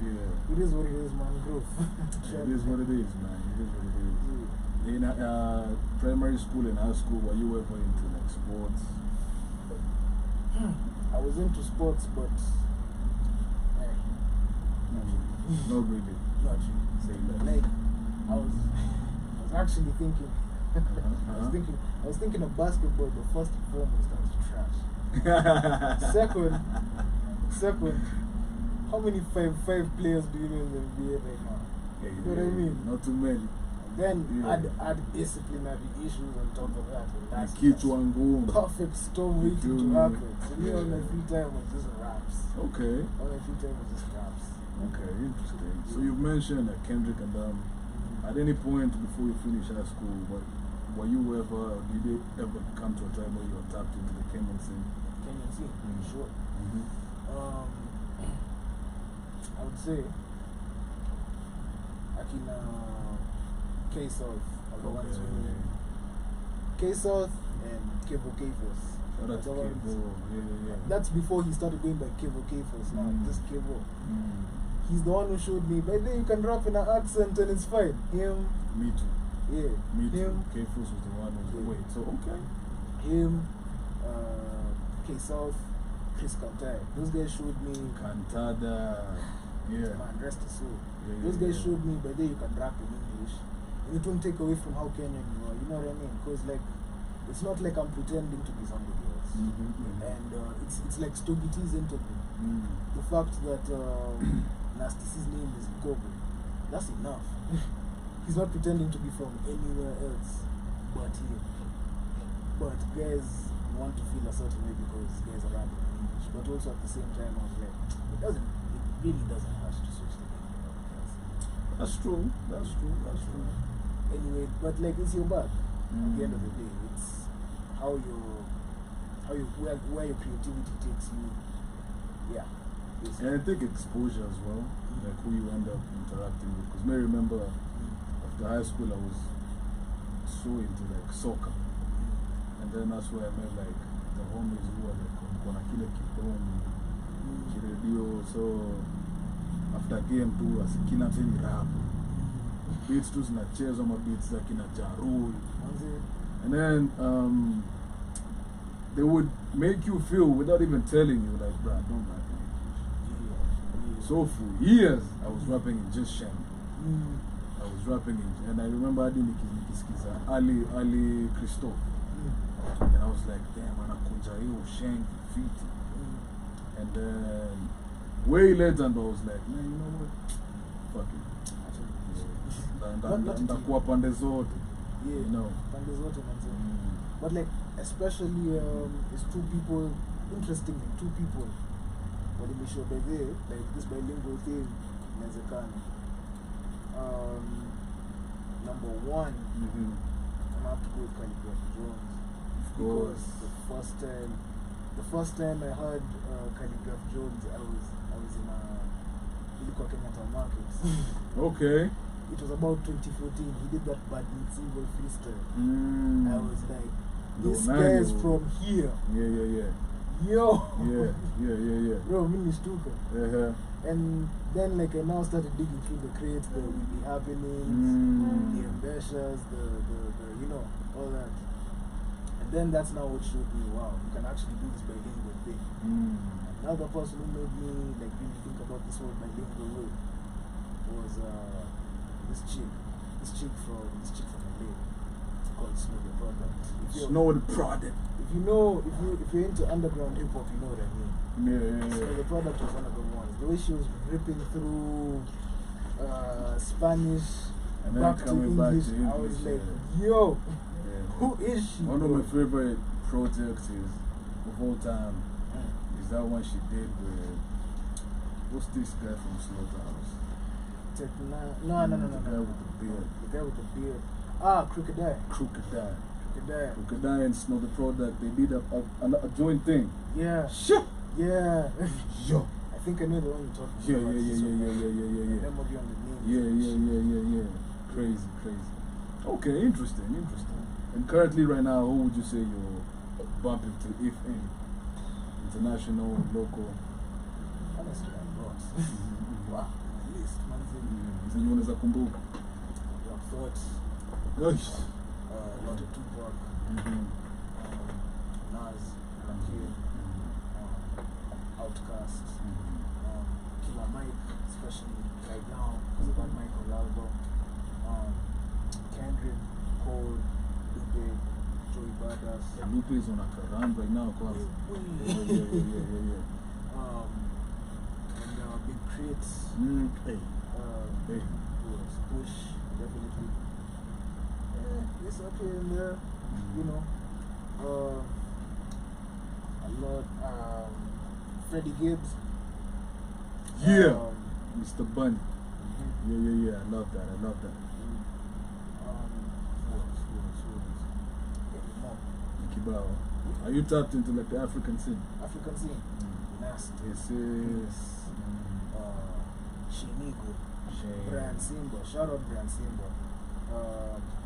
Yeah. it is what it is, man. Growth. It is what it is, man. It is what it is. In primary school and high school, were you ever into like sports? I was into sports, but Not really. not really. Say less. Like, I was actually thinking. I was thinking of basketball, but first and foremost, I was trash. Second, how many five players do you know in the NBA right now? Yeah, You know what I mean? Not too many. Then Yeah. add disciplinary issues on top of that. And that's Kids one go. perfect storm You waiting feel to me? happen. So me, all my Yeah. free time was just raps. Okay. All my free time was just raps. Okay, interesting. So you've mentioned Kendrick and at any point before you finish high school, were you ever, did it ever come to a time where you were tapped into the Kenyan scene? Kenyan scene, sure. I would say Akina K-South are the ones who K-South and Kevo K-Force. Shout out to Kevo. Yeah. That's before he started going by Kevo K-Force now, just Kevo. He's the one who showed me, by then you can rap in an accent and it's fine. Him. Me too. Yeah. Me too. Him. K-Force was the one who was the way. So, okay. Him. K-South. Chris Kantai. Those guys showed me. Cantada. Yeah. Man, rest his soul. Yeah, Those guys yeah. showed me, by then you can rap in English. And it won't take away from how Kenyan you are. You know what I mean? Because like, it's not like I'm pretending to be somebody else. And it's like Stogie T's interview. The fact that Nasty's name is Kobe, that's enough. He's not pretending to be from anywhere else but here. But guys want to feel a certain way because guys are rapping in English. But also at the same time, I was like, it really doesn't have to switch the game. That's true. Anyway, but like it's your bag. At the end of the day, it's where your creativity takes you. Yeah. And I think exposure as well, like who you end up interacting with. Because I remember after high school, I was so into like soccer. And then that's where I met like the homies who were like on Kile Kiton, Kiredio. So after game 2, I said, Kila Tini rap. beats tu zinachezwa ma beats za kina Jarul. Manze. And then they would make you feel without even telling you, like, bruh, don't rap in English. So for years, I was rapping in just Shank. I was rapping in, and I remember I did Nikiskiza, Ali Christophe. And I was like, damn, anakunja hiyo Shank fit. And then way later, and I was like, man, you know what? Fuck it. Ndakuwa pande zote. Yeah, you know. pande zote manze. But like, especially it's two people, interestingly, two people. But in the show by there, like this bilingual thing, inawezekana. Number one, I'm gonna have to go with Calligraph Jones. Of course. Because the first time I heard Calligraph Jones, I was in Ilikuwa Kenyatta Market. Okay. It was about 2014. He did that Bad Meets Evil freestyle. I was like, this guy is from here. Yeah. Yo. Yeah. Bro, mini stuka. Uh-huh. And then like I now started digging through the crates, the Will Be Happenings, the Ambitious, the you know, all that. And then that's now what showed me, wow, you can actually do this bilingual thing. Another person who made me like really think about this whole bilingual way was this chick from LA. It's called Snow the Product. Snow the Product. If you're into underground hip hop, you know what I mean. Yeah. So the Product was one of the ones. The way she was ripping through Spanish and then back to English, I was like, yo, who is she? One of my favorite projects of all time is that one she did with, what's this guy from Slaughterhouse? No. The guy with the beard. The guy with the beard. Crocodile and Snow the Product, they did a joint thing. Yeah. Shit. Yeah. Yo. I think I know the one you're talking about. Yeah. Memory on the name. Yeah. Crazy. Okay, interesting. And currently right now, who would you say you're bumping to, if any? International, local? Honestly, I'm not. Wow. At least, Unaweza kumbuka? Your Thoughts. Gosh. Lot of Tupac. Nas. Kid. Outkast. Killer Mike, especially right now, because of that Michael album. Kendrick, Cole, Lupe, Joey Badass. Yeah, Lupe is on a run right now, cause yeah. And Big Crates. Hey. Push, definitely. It's okay in there, you know. A lot. Freddie Gibbs. Yeah. Mr. Bunny. Yeah. I love that. Who else? Kibao. Are you tapped into like the African scene? African scene. Nasty. Yes. Shinigo. Brian Simba. Shout out Brian Simba.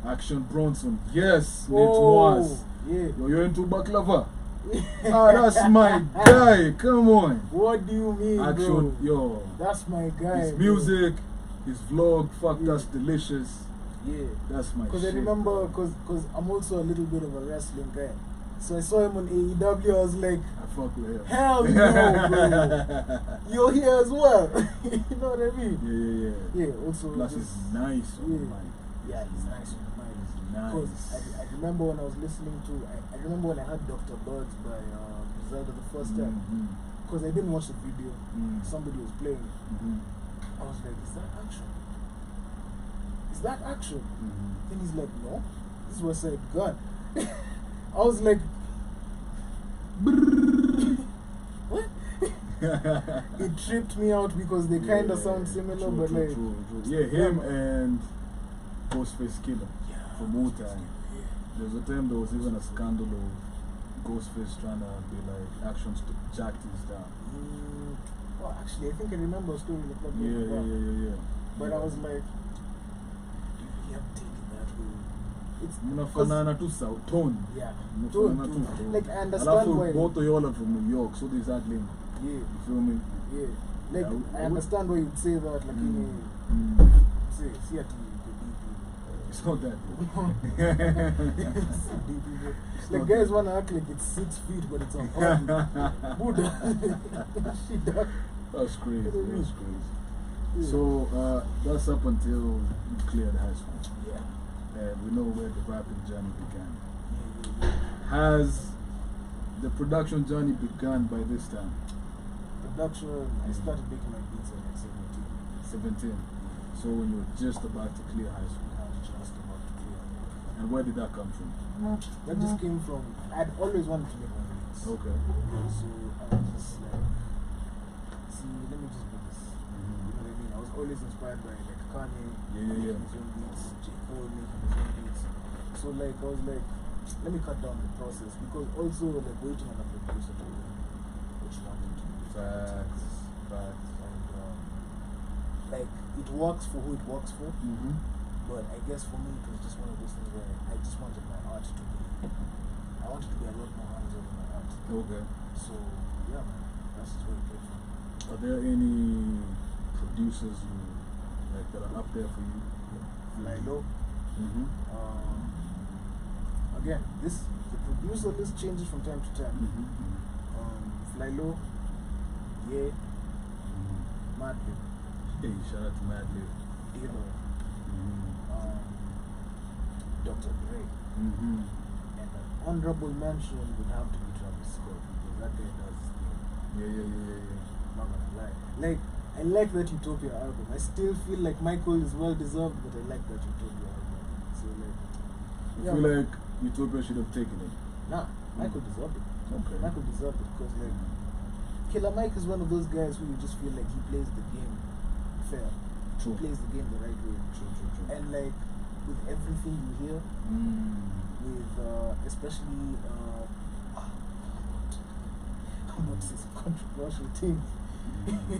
Action Bronson. Yes. Oh, Nate Was. yeah. You're into baklava? That's my guy. Come on. What do you mean, Action, bro? yo. That's my guy. His music, his vlog, fuck, that's delicious. Yeah. That's my shit. Because I remember, because I'm also a little bit of a wrestling guy. So I saw him on AEW, I was like, I fuck with him. hell no, bro. You're here as well. You know what I mean? Yeah. Yeah, also. Plus, he's nice on the mic. Yeah, he's nice on the mic. Nice. I remember when I was listening to, I remember when I had Dr. Birds by Griselda the first time. Because I didn't watch the video. Somebody was playing it. I was like, is that action? Is that action? Then he's like, no, this is West Side Gun. I was like, what? It tripped me out because they kind of sound similar, but like. True. Yeah, him and Ghostface Killer from Wu-Tang. There was a time there was even a scandal of Ghostface trying to be like actions to jack things down. Well, actually, I think I remember a story like that. Yeah. But I was like, you have taken that way. It's Mnafanana tu tone. Yeah. Mnafanana tu tone. Like, I understand why. Both of y'all are from New York, so there's that link. Yeah. You feel me? Yeah. Like, I understand why you'd say that, like, see at the It's not that deep. Like guys wanna act like it's 6 feet, but it's a hole. Buddha. Shit, dog. That's crazy. That's crazy. Yeah. So that's up until you cleared high school. Yeah. And we know where the rapping journey began. Yeah. Has the production journey begun by this time? Production, I started making my beats at like 17. 17. So when you were just about to clear high school. I was just about to clear. And where did that come from? That just came from, I'd always wanted to make my beats. Okay. So I was just like, see, let me just do this. You know what I mean? I was always inspired by like Kanye, Yeah. making his own beats, J. Cole making his own beats. So like, I was like, let me cut down the process because also like waiting on a producer to do what you wanted to do. Facts. And like, it works for who it works for. But I guess for me, it was just one of those things where I just wanted my art to be, I wanted to be a lot more hands-on in my art. Okay. So, yeah, man, that's just where it came from. Are there any producers you like that are up there for you? Mlayi. Mm-hmm. Again, the producer list changes from time to time. Mlayi, yeah, Madly, Hey, shout out to Madly. Dr. Dre. Mm-hmm. And an honorable mention would have to be Travis Scott because that guy does his thing. Yeah. Not gonna lie. Like, I like that Utopia album. I still feel like Michael is well deserved, but I like that Utopia album. So like, I feel like Utopia should have taken it. nah, Michael deserved it. Okay. Michael deserved it because like, Killer Mike is one of those guys who you just feel like he plays the game fair. True. He plays the game the right way. True. And like, with everything you hear, with especially I'm not saying some controversial things,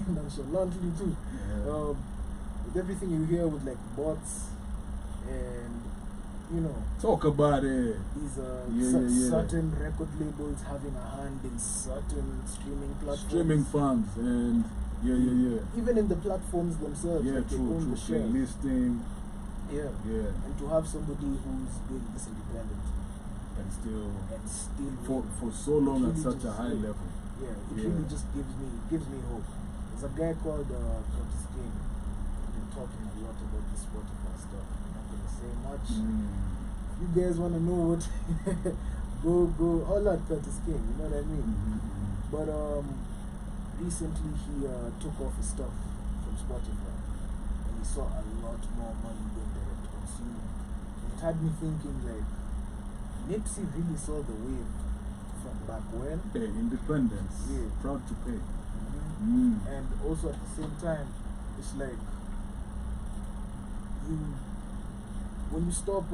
nonchalantly too. Yeah. With everything you hear with like bots and you know, Talk about it. these certain record labels having a hand in certain streaming platforms, Streaming funds and yeah. even in the platforms themselves. Yeah, like they true. own the share. Listing. Yeah. Yeah. And to have somebody who's doing this independent And still for so long at really such a just, high level. Yeah, it really just gives me hope. There's a guy called Curtis King. He's been talking a lot about this Spotify stuff. I'm not gonna say much. If you guys wanna know what go all at Curtis King, you know what I mean? But recently he took off his stuff from Spotify and he saw a lot more money going direct to consumer. And it had me thinking like Nipsey really saw the wave from back when. Hey, independence. Yeah. Proud to pay. And also at the same time, it's like when you stop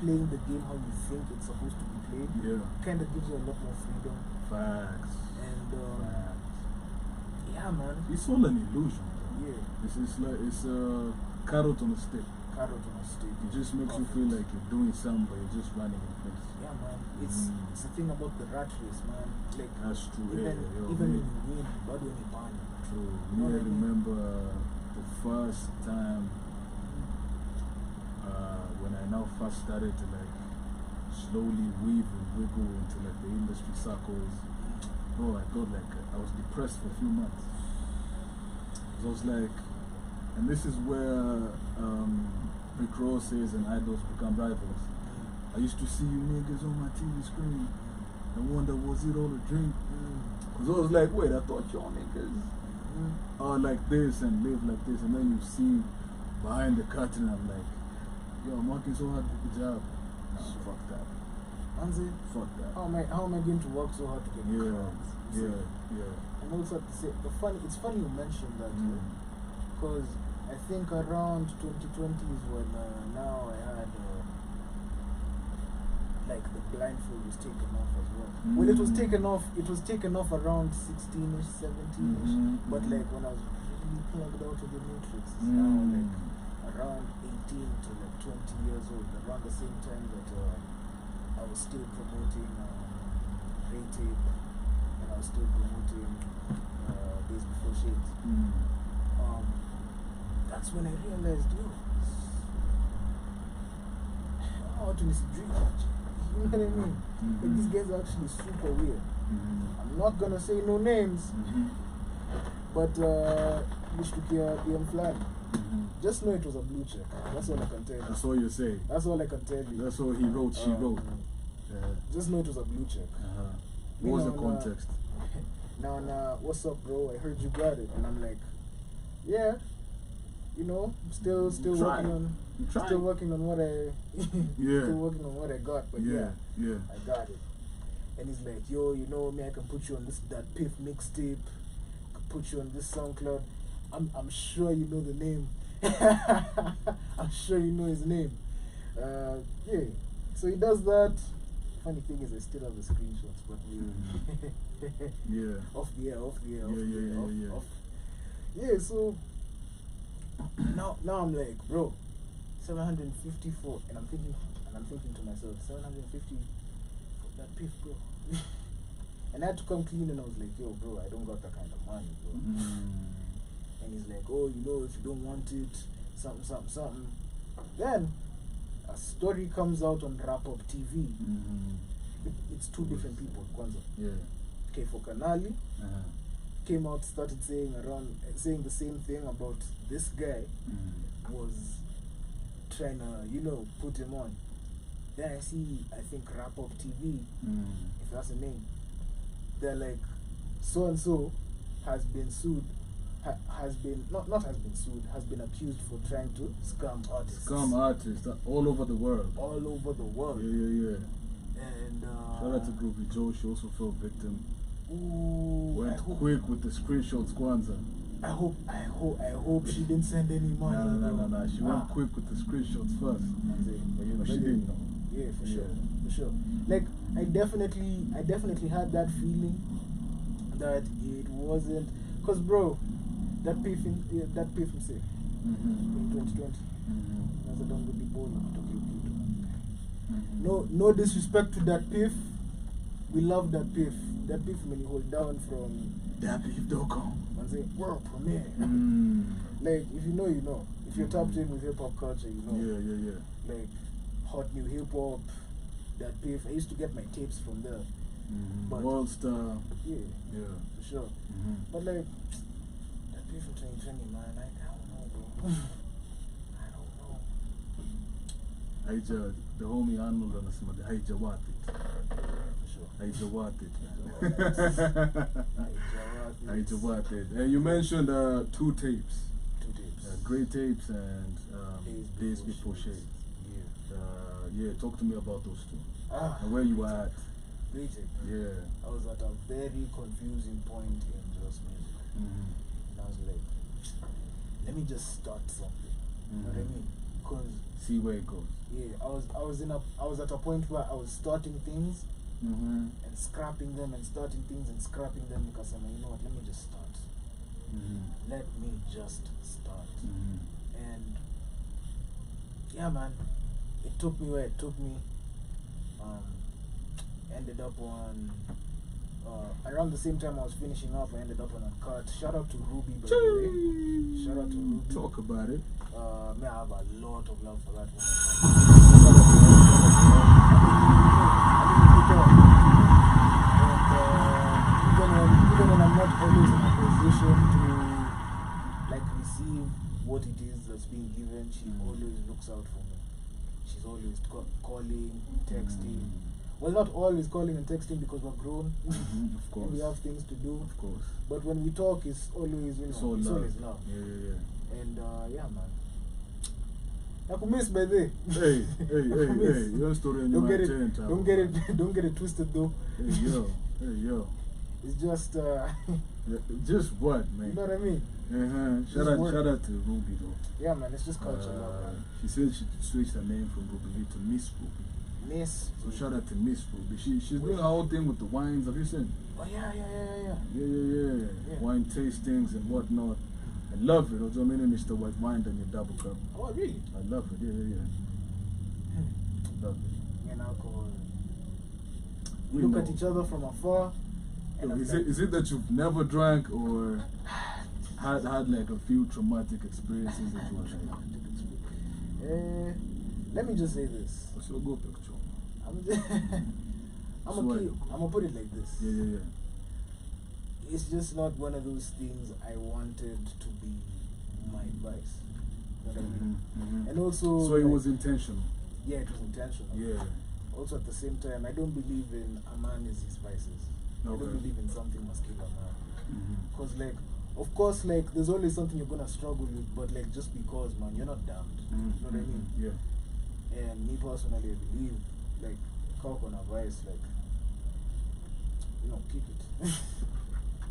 playing the game how you think it's supposed to be played, Yeah. it kind of gives you a lot more freedom. Facts. And Facts. yeah, man. It's all an illusion. Yeah. It's like it's a carrot on a stick. Carrot on a stick. It just makes you feel like you're doing something, but you're just running in place. Yeah, man. It's the thing about the rat race, man. Like That's true. even Yeah, when you win, but when you burn. True. You know Me, I what I mean? remember the first time when I now first started to like slowly weave and wiggle into like the industry circles. Oh, I got like I was depressed for a few months. So I was like, and this is where Rick Ross says and idols become rivals. I used to see you niggas on my TV screen and wonder, was it all a dream? Because I was like, wait, I thought y'all niggas are like this and live like this, and then you see behind the curtain, I'm like, yo, I'm working so hard to get a job. Nah, fuck that. Anzi, Fuck that. how am I going to work so hard to get crowds? Yeah. And also at the same, it's funny you mentioned that because I think around 2020 is when now I had like the blindfold was taken off as well. Well, it was taken off around 16ish, 17ish, but like when I was really plugged out of the matrix, it's now like around 18 to like 20 years old, around the same time that I was still promoting Ray Tape and I was still promoting Days Before Shades. That's when I realized, yo, out in the street. You know what I mean? Like, these guys are actually super weird. I'm not gonna say no names, but Mishtukia Mlayi. Just know it was a blue check. That's all I can tell you. That's all you say. That's all I can tell you. That's all he wrote, she wrote. Just know it was a blue check. What was the context? Now, what's up, bro? I heard you got it. And I'm like, yeah, you know, still working on what I still working on what I got, but yeah, I got it. And he's like, yo, you know me, I can put you on that Piff mixtape, I can put you on this SoundCloud. I'm sure you know the name. I'm sure you know his name. Yeah. So he does that. Funny thing is, I still have the screenshots, but off the air. Yeah. So now I'm like, bro, 754, and I'm thinking to myself, 750 for that Piff, bro. And I had to come clean, and I was like, yo, bro, I don't got that kind of money, bro. And he's like, oh, you know, if you don't want it, something. Then a story comes out on Wrap Up TV. It's two different people, Kwanzaa. Okay, for Kanali, came out, started saying the same thing about this guy was trying to, you know, put him on. Then I think Wrap Up TV, if that's the name, they're like, so and so has been sued. Has been accused for trying to scam artists. Scam artists all over the world. All over the world. Yeah. And shout out to Groovy Joe. She also fell victim. Went quick with the screenshots, Kwanzaa. I hope she didn't send any money. No. She went quick with the screenshots first. But you know, she didn't know. Yeah, for sure. Like, I definitely had that feeling that it wasn't, cause bro, that Piff in say in 2020. That's a done with the ball. No disrespect to that Piff. We love that Piff. That Piff when you hold down from thatpiff.com and say world premiere. Like, if you know, you know. If you're tapped in with hip hop culture, you know. Yeah. Like hot new hip hop. That Piff. I used to get my tapes from there. But World Star. Yeah, for sure. But like that Piff in 2020, man, I don't know, bro. I don't know. The homie Arnold anasema haijawati. Haijawati. And you mentioned two tapes. Great Tapes and Days Before Shade. Talk to me about those two. And where you at? Great Tape. Yeah. I was at a very confusing point in just music. And I was like, let me just start something. You know what I mean? Because see where it goes. Yeah, I was at a point where I was starting things and scrapping them and starting things and scrapping them, because I'm like, you know what, let me just start. Let me just start. And yeah, man, it took me where it took me. Ended up on around the same time I was finishing up, I ended up on a cut. Shout out to Ruby, by the way. Shout out to Ruby. Talk about it. I have a lot of love for that woman. Even when I'm not always in a position to like receive what it is that's being given, she always looks out for me. She's always calling, texting. Well, not always calling and texting because we're grown. Of course. And we have things to do. Of course. But when we talk, it's always, you know, it's always love. Yeah. And yeah, man. I could miss by the Hey, your story and don't get it twisted though. Hey yo. It's just just what, man? You know what I mean? Shout out to Ruby though. Yeah, man, it's just culture love, man. She said she switched her name from Ruby to Miss Ruby. Miss. So shout out to Miss Ruby. She's doing her whole thing with the wines. Have you seen? Oh yeah. Yeah. Wine tastings and whatnot. I love it. Also, my name is Mr. White Wine and your double cup. Oh really? I love it. Yeah. I love it. And alcohol. We look at each other from afar. And Is it that you've never drank or had like a few traumatic experiences that you were like? let me just say this. What's your go picture? I'm gonna put it like this. Yeah. It's just not one of those things I wanted to be my advice. You know what I mean? And also, so it was intentional. Yeah, it was intentional. Yeah. Also, at the same time, I don't believe in a man is his vices. I don't believe in something must kill a man. Because, like, of course, like, there's always something you're gonna struggle with, but like, just because, man, you're not damned. You know what I mean? Yeah. And me personally, I believe, like, cock on a vice, like, you know, kick it.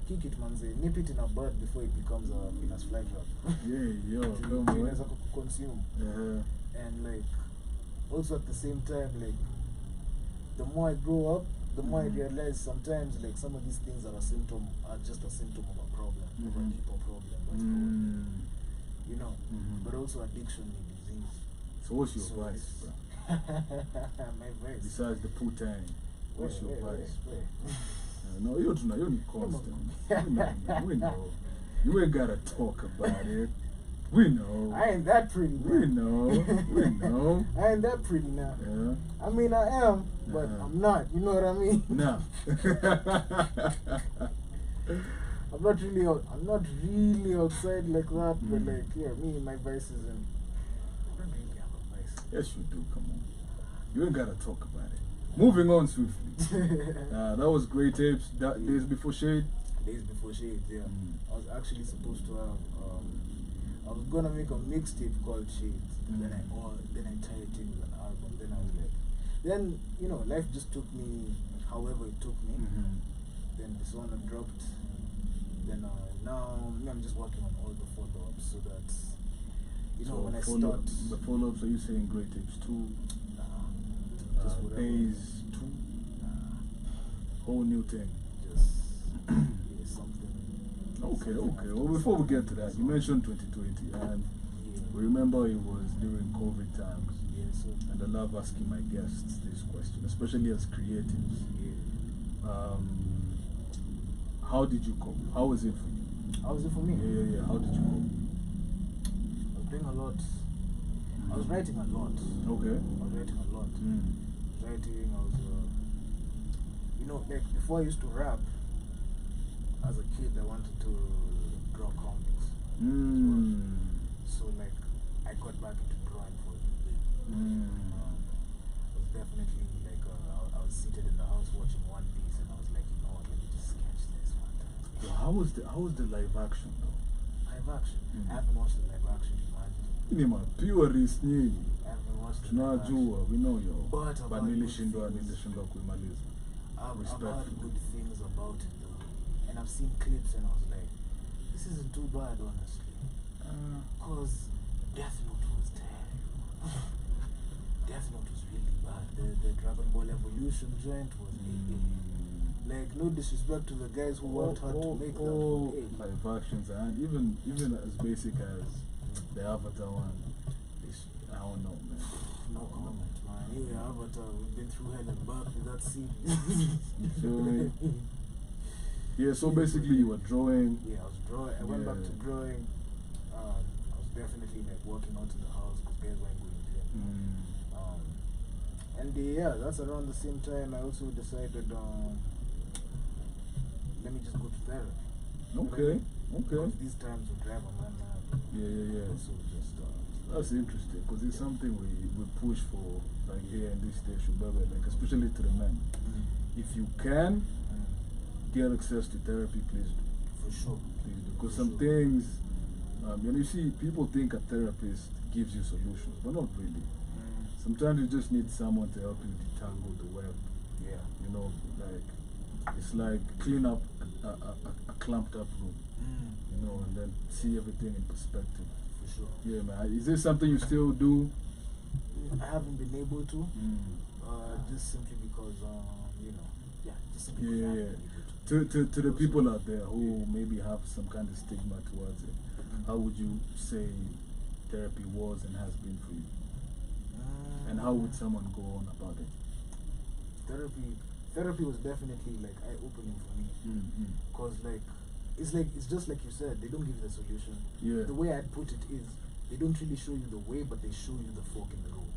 Kick it, man. Say, nip it in a bud before it becomes a Venus flytrap. Consume. And like, also at the same time, like, the more I grow up, the more I realize sometimes, like, some of these things are just a symptom of a problem, of a deeper problem. You know, but also addiction is disease. So what's your vice, bro? My vice. Besides the putang, what's your vice? No, you're constant. We know. You ain't gotta talk about it. We know. I ain't that pretty now. We know. I ain't that pretty now. Yeah. I mean, I am, but I'm not. You know what I mean? No. I'm not really outside like that, but like, yeah, me and my vices, and I don't really have a vice. Yes, you do. Come on. You ain't gotta talk about it. Moving on swiftly. That was Great Tapes. Days Before Shade. Days Before Shade, yeah. I was actually supposed to have, I was gonna make a mixtape called Shades. Then I tied it in with an album. Then I was like, then, you know, life just took me however it took me. Then this one dropped. Then now I'm just working on all the follow-ups so that, you know, when I start. The follow-ups, are you saying Great Tapes 2? Just whatever. Days 2? Whole new thing. Just something. Okay. Well, before we get to that, you mentioned 2020, and we remember it was during COVID times. And I love asking my guests this question, especially as creatives. How did you cope? How was it for you? How was it for me? Yeah. How did you cope? I was doing a lot. I was writing a lot. Okay. I was writing a lot. Writing, I was, you know, like before I used to rap, as a kid I wanted to draw comics. So like, I got back into drawing for a bit. I was definitely like, I was seated in the house watching One Piece, and I was like, you know what, let me just sketch this one time. Well, how was the live action though? Live action? I haven't watched the live action, imagine. Nima purist nyinyi. I haven't watched the live Tunajua, we know yo. But nilishindwa kuimaliza. I've heard good things about it though. And I've seen clips and I was like, this isn't too bad, honestly. Because Death Note was terrible. Death Note was really bad. The Dragon Ball Evolution joint was like, no disrespect to the guys who worked hard to make that. Live actions, and even as basic as the Avatar one. I don't know, man. No comment, man. Anyway, Avatar, we've been through hell and back with that scene. You feel me? Yeah, so basically you were drawing. Yeah, I was drawing. I went back to drawing. I was definitely like working out in the house because guys weren't going to gym. And yeah, that's around the same time I also decided, let me just go to therapy. Okay. Because these times will drive a man mad. Yeah. So just, that's interesting because it's something we push for, like here in this station, like especially to the men. If you can get access to therapy, please do. For sure. Please do. Because some things, you see, people think a therapist gives you solutions, but not really. Sometimes you just need someone to help you detangle the web. Yeah. You know, like, it's like clean up a clumped up room. You know, and then see everything in perspective. For sure. Yeah, man. Is this something you still do? I haven't been able to. Just simply because, you know, just simply because I haven't been able to. To the people out there who maybe have some kind of stigma towards it, how would you say therapy was and has been for you? And how would someone go on about it? Therapy was definitely like eye-opening for me. Because it's just like you said, they don't give the solution. Yeah. The way I'd put it is, they don't really show you the way, but they show you the fork in the road.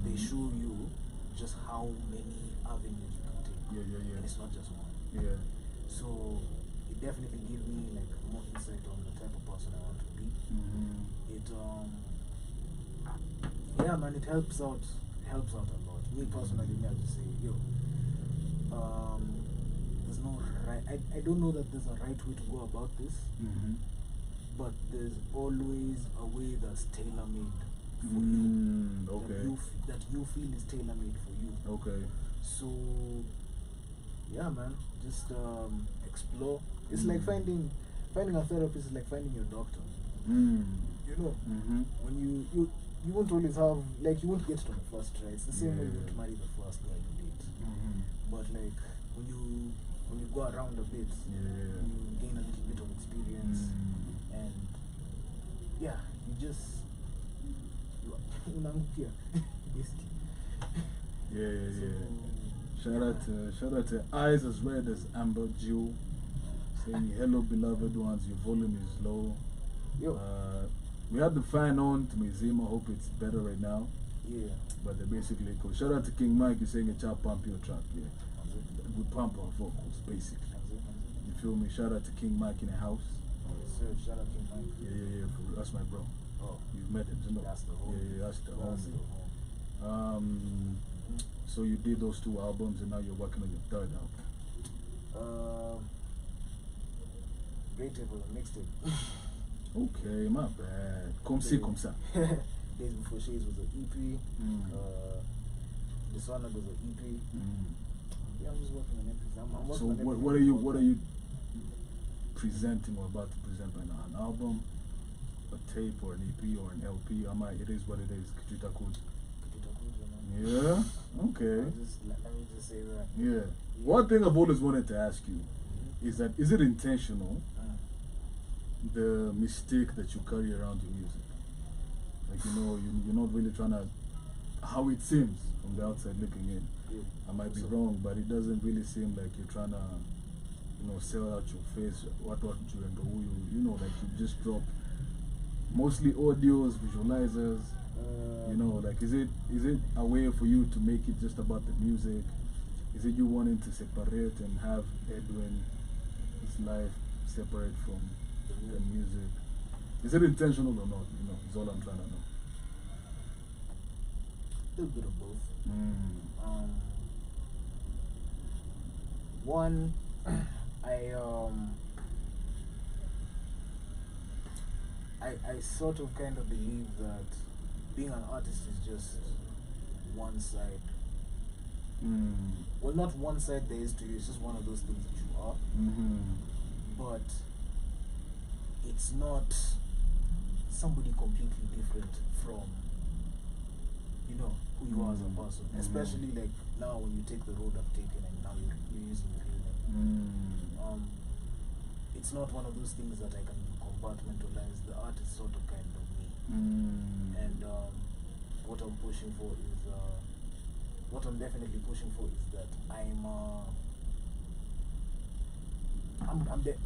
They show you just how many avenues you can take. Yeah. And it's not just one. Yeah. So it definitely gives me like more insight on the type of person I want to be. It yeah man, it helps out a lot. Me personally, I have to say, yo, there's no right, I don't know that there's a right way to go about this, but there's always a way that's tailor-made for you. Okay. That you feel is tailor-made for you. Okay. So yeah man, just explore. It's like finding a therapist is like finding your doctor. You know, when you won't always have, like, you won't get it on the first try. It's the same way you won't marry the first guy you date. But like when you go around a bit, you gain a little bit of experience, and yeah, you just unaangukia basically. Shout out to Eyes as Red as Amber Jew, saying hello beloved ones, your volume is low. We had the fan on to Museum. I hope it's better right now. Yeah. But they're basically cool. Shout out to King Mike, he's saying a chop pump your track. Yeah. We pump our vocals, basically. You feel me? Shout out to King Mike in the house. Yes, sir. Shout out King Mike. Yeah. That's my bro. Oh. You've met him, you know. That's the home. Yeah, that's the home. So you did those 2 albums and now you're working on your 3rd album. Great Table, a mixtape. Okay, my bad. Comme ci, comme ça. Days Before Shades was an EP. Dishonor was an EP. Yeah, I'm just working on everything. I'm working so on everything. what are you presenting or about to present right now? An album, a tape, or an EP, or an LP? It is what it is. Kijita Kud. Yeah. Okay. Let me just say that. Yeah. One thing I've always wanted to ask you is that, is it intentional, the mistake that you carry around your music? Like, you know, you're not really trying to, how it seems from the outside looking in. I might be wrong, but it doesn't really seem like you're trying to, you know, sell out your face, what you and who you know, like you just drop mostly audios, visualizers. You know, like, is it a way for you to make it just about the music? Is it you wanting to separate and have Edwin, his life, separate from the music? Is it intentional or not? You know, is all I'm trying to know. A little bit of both. One, I sort of kind of believe that being an artist is just one side. Well, not one side there is to you, it's just one of those things that you are. But it's not somebody completely different from, you know, who you are as a person. Especially like now when you take the road I've taken and now you're using your real name. It's not one of those things that I can compartmentalize. The art is sort of kind of me. And what I'm pushing for is, what I'm definitely pushing for is that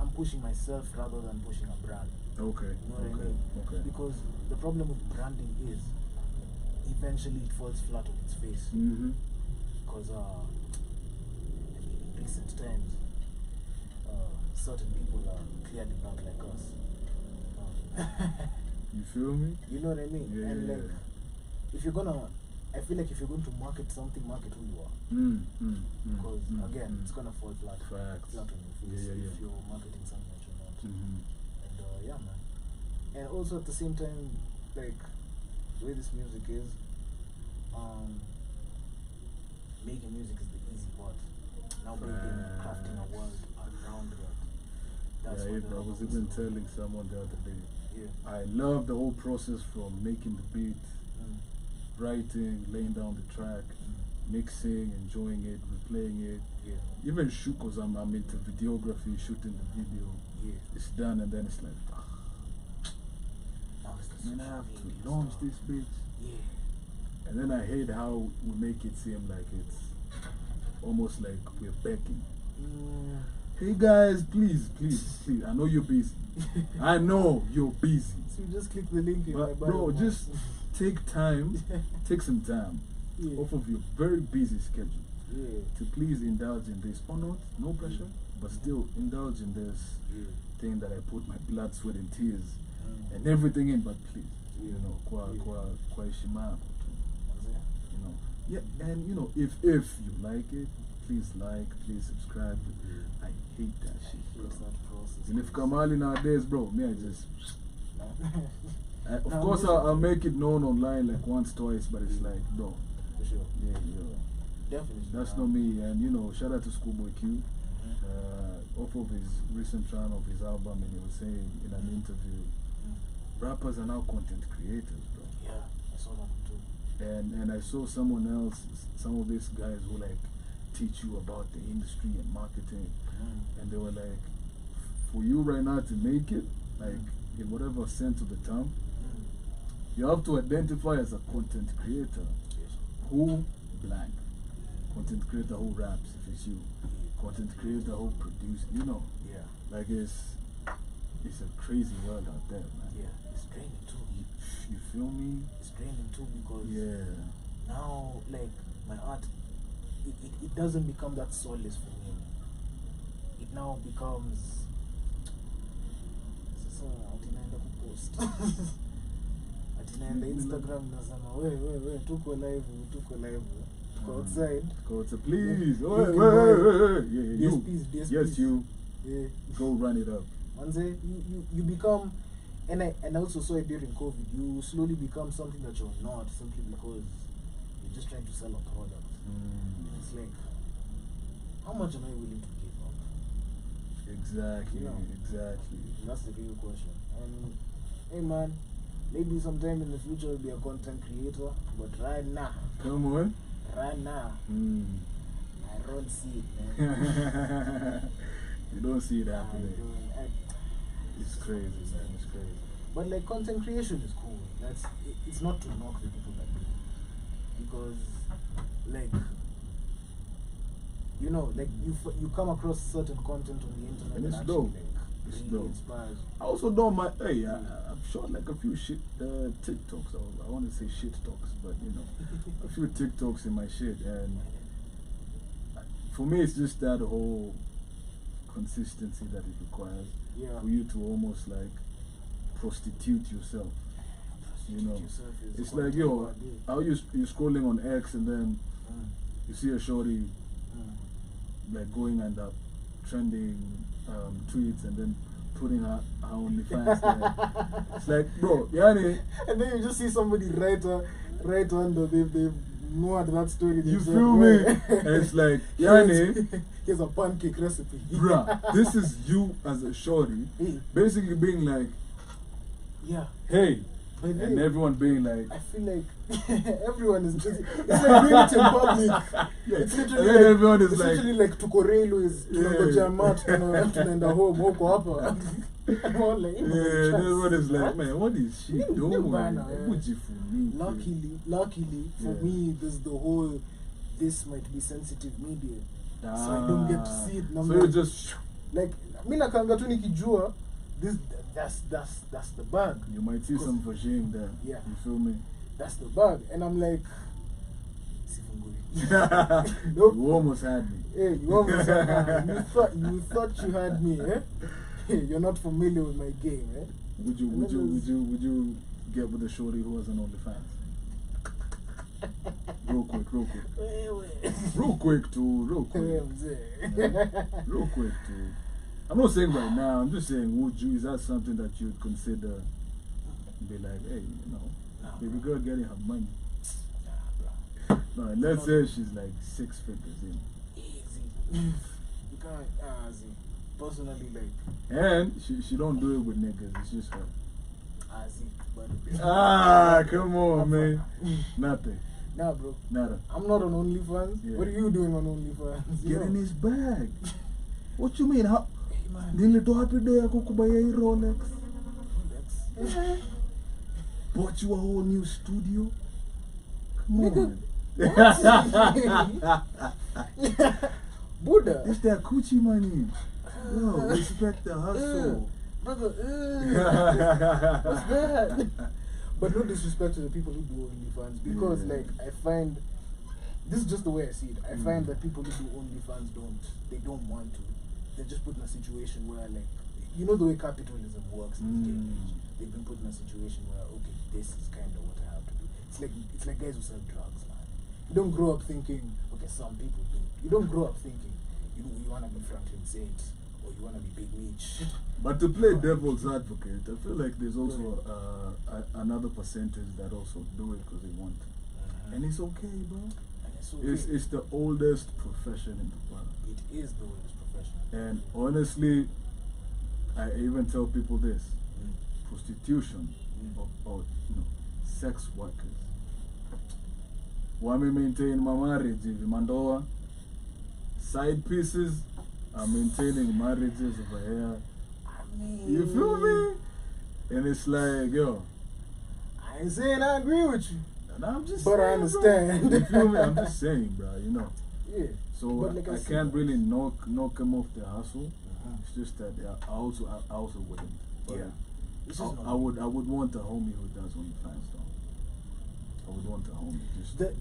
I'm pushing myself rather than pushing a brand. Okay. You know what I mean? Okay. Because the problem with branding is eventually it falls flat on its face. Because in recent times, certain people are clearly not like us. You feel me? You know what I mean? Yeah. And like, if you're gonna, I feel like if you're going to market something, market who you are. Because again, it's gonna fall flat. Facts. Flat on your face if you're marketing something that you're not. And yeah, man. And also at the same time, like the way this music is, making music is the easy part. Now building, crafting a world around that. That's I was even telling someone the other day. I love the whole process from making the beat, writing, laying down the track, mixing, enjoying it, replaying it. Even shoot, because I'm into videography, shooting the video. It's done and then it's like, man, I have to launch this bitch. And then I hate how we make it seem like it's almost like we're begging. Hey guys, please. I know you're busy. I know you're busy. So you just click the link in my But bio. bro, just take time, take some time off of your very busy schedule to please indulge in this. Or not, no pressure, but still indulge in this thing that I put my blood, sweat, and tears and everything in. But please, you know, kwa heshima yako tu. You know, yeah, and you know, if you like it, please like, please subscribe. I hate that shit, bro. And if Kamali nowadays, bro, me, I just. Of course, I'll make it known online like once, twice, but it's like, bro. For sure. Yeah. Definitely. That's not me. And you know, shout out to Schoolboy Q. Off of his recent run of his album, and he was saying in an interview, rappers are now content creators, bro. Yeah, I saw that too. And I saw someone else, some of these guys who like teach you about the industry and marketing, and they were like, for you right now to make it, like in whatever sense of the term, you have to identify as a content creator. Who blank? Content creator who raps if it's you. Content creator who produces, you know. Yeah. Like it's a crazy world out there, man. Yeah, it's draining too. You feel me? It's draining too because now, like my art, it doesn't become that solace for me. It now becomes. So atinaenda kupost. Atinaenda Instagram nasema we tuko live. Tuko outside. Go to please. Yes, yes, you. Yeah. Go run it up. Manze, you become, and I also saw it during COVID. You slowly become something that you're not simply because you're just trying to sell a product. It's like, how much am I willing to give up? Exactly. You know? Exactly. That's the real question. And hey man, maybe sometime in the future I'll be a content creator, but right now, I don't see it, man. You don't see it happening. It's crazy, man. It's crazy. But like content creation is cool. It's not to knock the people that do it, because like, you know, like you come across certain content on the internet and it's that dope. actually, like, It's really dope. inspires. I also don't mind. Hey, I've shot like a few shit TikToks. I want to say shit talks, but you know, a few TikToks in my shit, and for me, it's just that whole consistency that it requires for you to almost like prostitute yourself. You know, it's like, yo, how you scrolling on X and then you see a shorty like going and trending tweets and then putting her OnlyFans there. It's like, bro, yani, and then you just see somebody right under they've ignored that story. You feel me? And it's like, yani, here's a pancake recipe. bruh, this is you as a shorty basically being like, hey, and everyone being like, I feel like everyone is just, it's like doing it in public. It's literally like, everyone is it's like, literally like tukorelo is tunangojea mat tunaenda home huko hapa. everyone is like, man, what is she doing? Luckily for me, there's the whole, this might be sensitive media, so I don't get to see it. So you just like, mi nakanga tu nikijua that's the bag. You might see some vagine there. Yeah. You feel me? That's the bag, and I'm like, nope. You almost had me. Hey, you almost had me. You thought you had me, eh? You're not familiar with my game, eh? Would you get with a shorty who has an OnlyFans? Real quick. Real quick too. I'm not saying right now, I'm just saying, would you, is that something that you'd consider, be like, hey, you know, baby girl getting her money? No, and let's say she's like 6 figures in. Easy. You can't, see. Personally, like. And she don't do it with niggas, it's just her. See. Come on, man. Nothing. Nah, bro. Nada. I'm not on OnlyFans. Yeah. What are you doing on OnlyFans? Get in his bag. What you mean? How? Man. Nilitoa happy day ako kubaya hii Rolex. Bought you a whole new studio. Come on. Buddha. It's that coochie money. No, respect the hustle. Brother, what's that? But no disrespect to the people who do OnlyFans, because like I find this is just the way I see it. I find that people who do OnlyFans don't want to. They're just put in a situation where, like, you know the way capitalism works in this day and age. They've been put in a situation where, okay, this is kind of what I have to do. It's like guys who sell drugs, man. You don't grow up thinking, okay, some people do. You don't grow up thinking you want to be Franklin Saint or you want to be Big Meech. But to play devil's advocate, I feel like there's also another percentage that also do it because they want to. And it's okay, bro. And it's okay. It's the oldest profession in the world. It is the oldest profession. And honestly, I even tell people this: prostitution or sex workers. Wame maintain my marriage, mandoa. Side pieces are maintaining marriages over here. I mean, You feel me? And it's like, yo, I ain't saying I agree with you. and I'm just But I saying, understand. bro. You feel me? I'm just saying, bro, you know. Yeah. So But like I said, can't really knock them off their hustle. It's just that I also wouldn't. But Yeah. It's just I would want a homie who does OnlyFans though. I would want a homie just the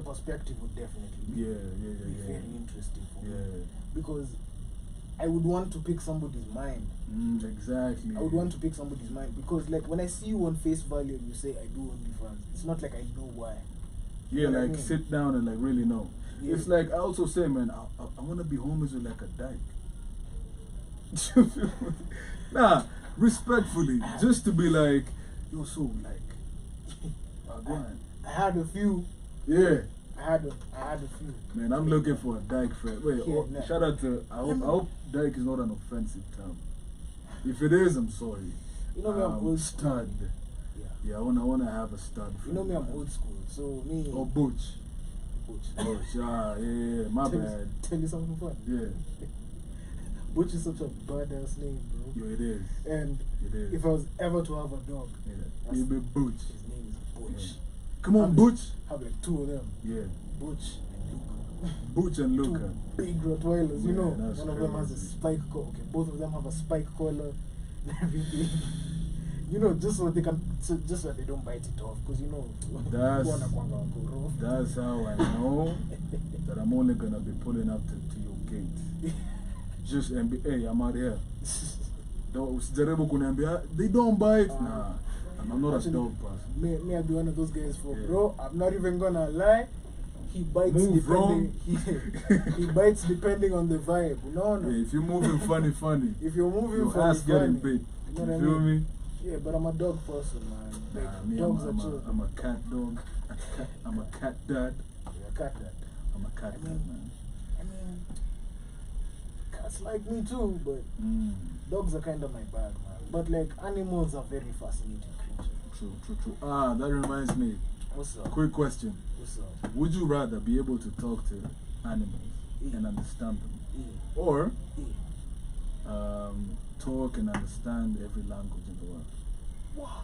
perspective would definitely be very yeah. interesting for me, Yeah. because I would want to pick somebody's mind. Exactly. I would want to pick somebody's mind, because like when I see you on face value and you say I do OnlyFans, it's not like I know why. Yeah, You know what I like mean? sit down and like really know. Yeah. It's like I also say, man, I want to be homies with like a dyke. Nah, respectfully, just to be like, yo, so like, go on. I had a few. Yeah. I had a few. Man, I'm looking for a dyke friend. Wait, Yeah, nah. shout out to. I hope dyke is not an offensive term. If it is, I'm sorry. You know me, I'm old school. Stud. Yeah. Yeah, I wanna have a stud. You know me, I'm friend. old school. So me. Or butch. Butch. Butch. Yeah. My bad. Tell you something fun. Yeah. Butch is such a badass name, bro. Yeah, it is. And It is. if I was ever to have a dog, Yeah. You be butch. his name is Butch. Yeah. Come on, butch. Have like two of them. Yeah. Butch and Luca. Butch and Luca. Two big Rottweilers, you Yeah, know. that's One of them has a crazy. spike collar. Okay, both of them have a spike collar and everything. You know, just so they don't bite it off. Because, you know, That's how I know that I'm only gonna be pulling up to your gate. Just and be, hey, I'm out here. They don't bite. Nah, I'm not Actually, a dog person. Me, I'll be one of those guys for, Yeah. bro, I'm not even gonna lie. He bites Move depending. He bites depending on the vibe. No. Yeah, if you're moving funny, If you're moving your funny, ass getting funny, big. you know You what I feel mean? me? Yeah, but I'm a dog person, man. Like, Nah, me, dogs are chill. I'm a cat dog. I'm a cat dad. Yeah, cat that. I'm a cat I dad, mean- man. I mean, cats like me too, but dogs are kind of my bag, man. But like, animals are very fascinating creatures. True. Ah, that reminds me. What's up? Quick question. What's up? Would you rather be able to talk to animals Yeah. and understand them, Yeah. or Yeah. talk and understand every language in the world? Wow.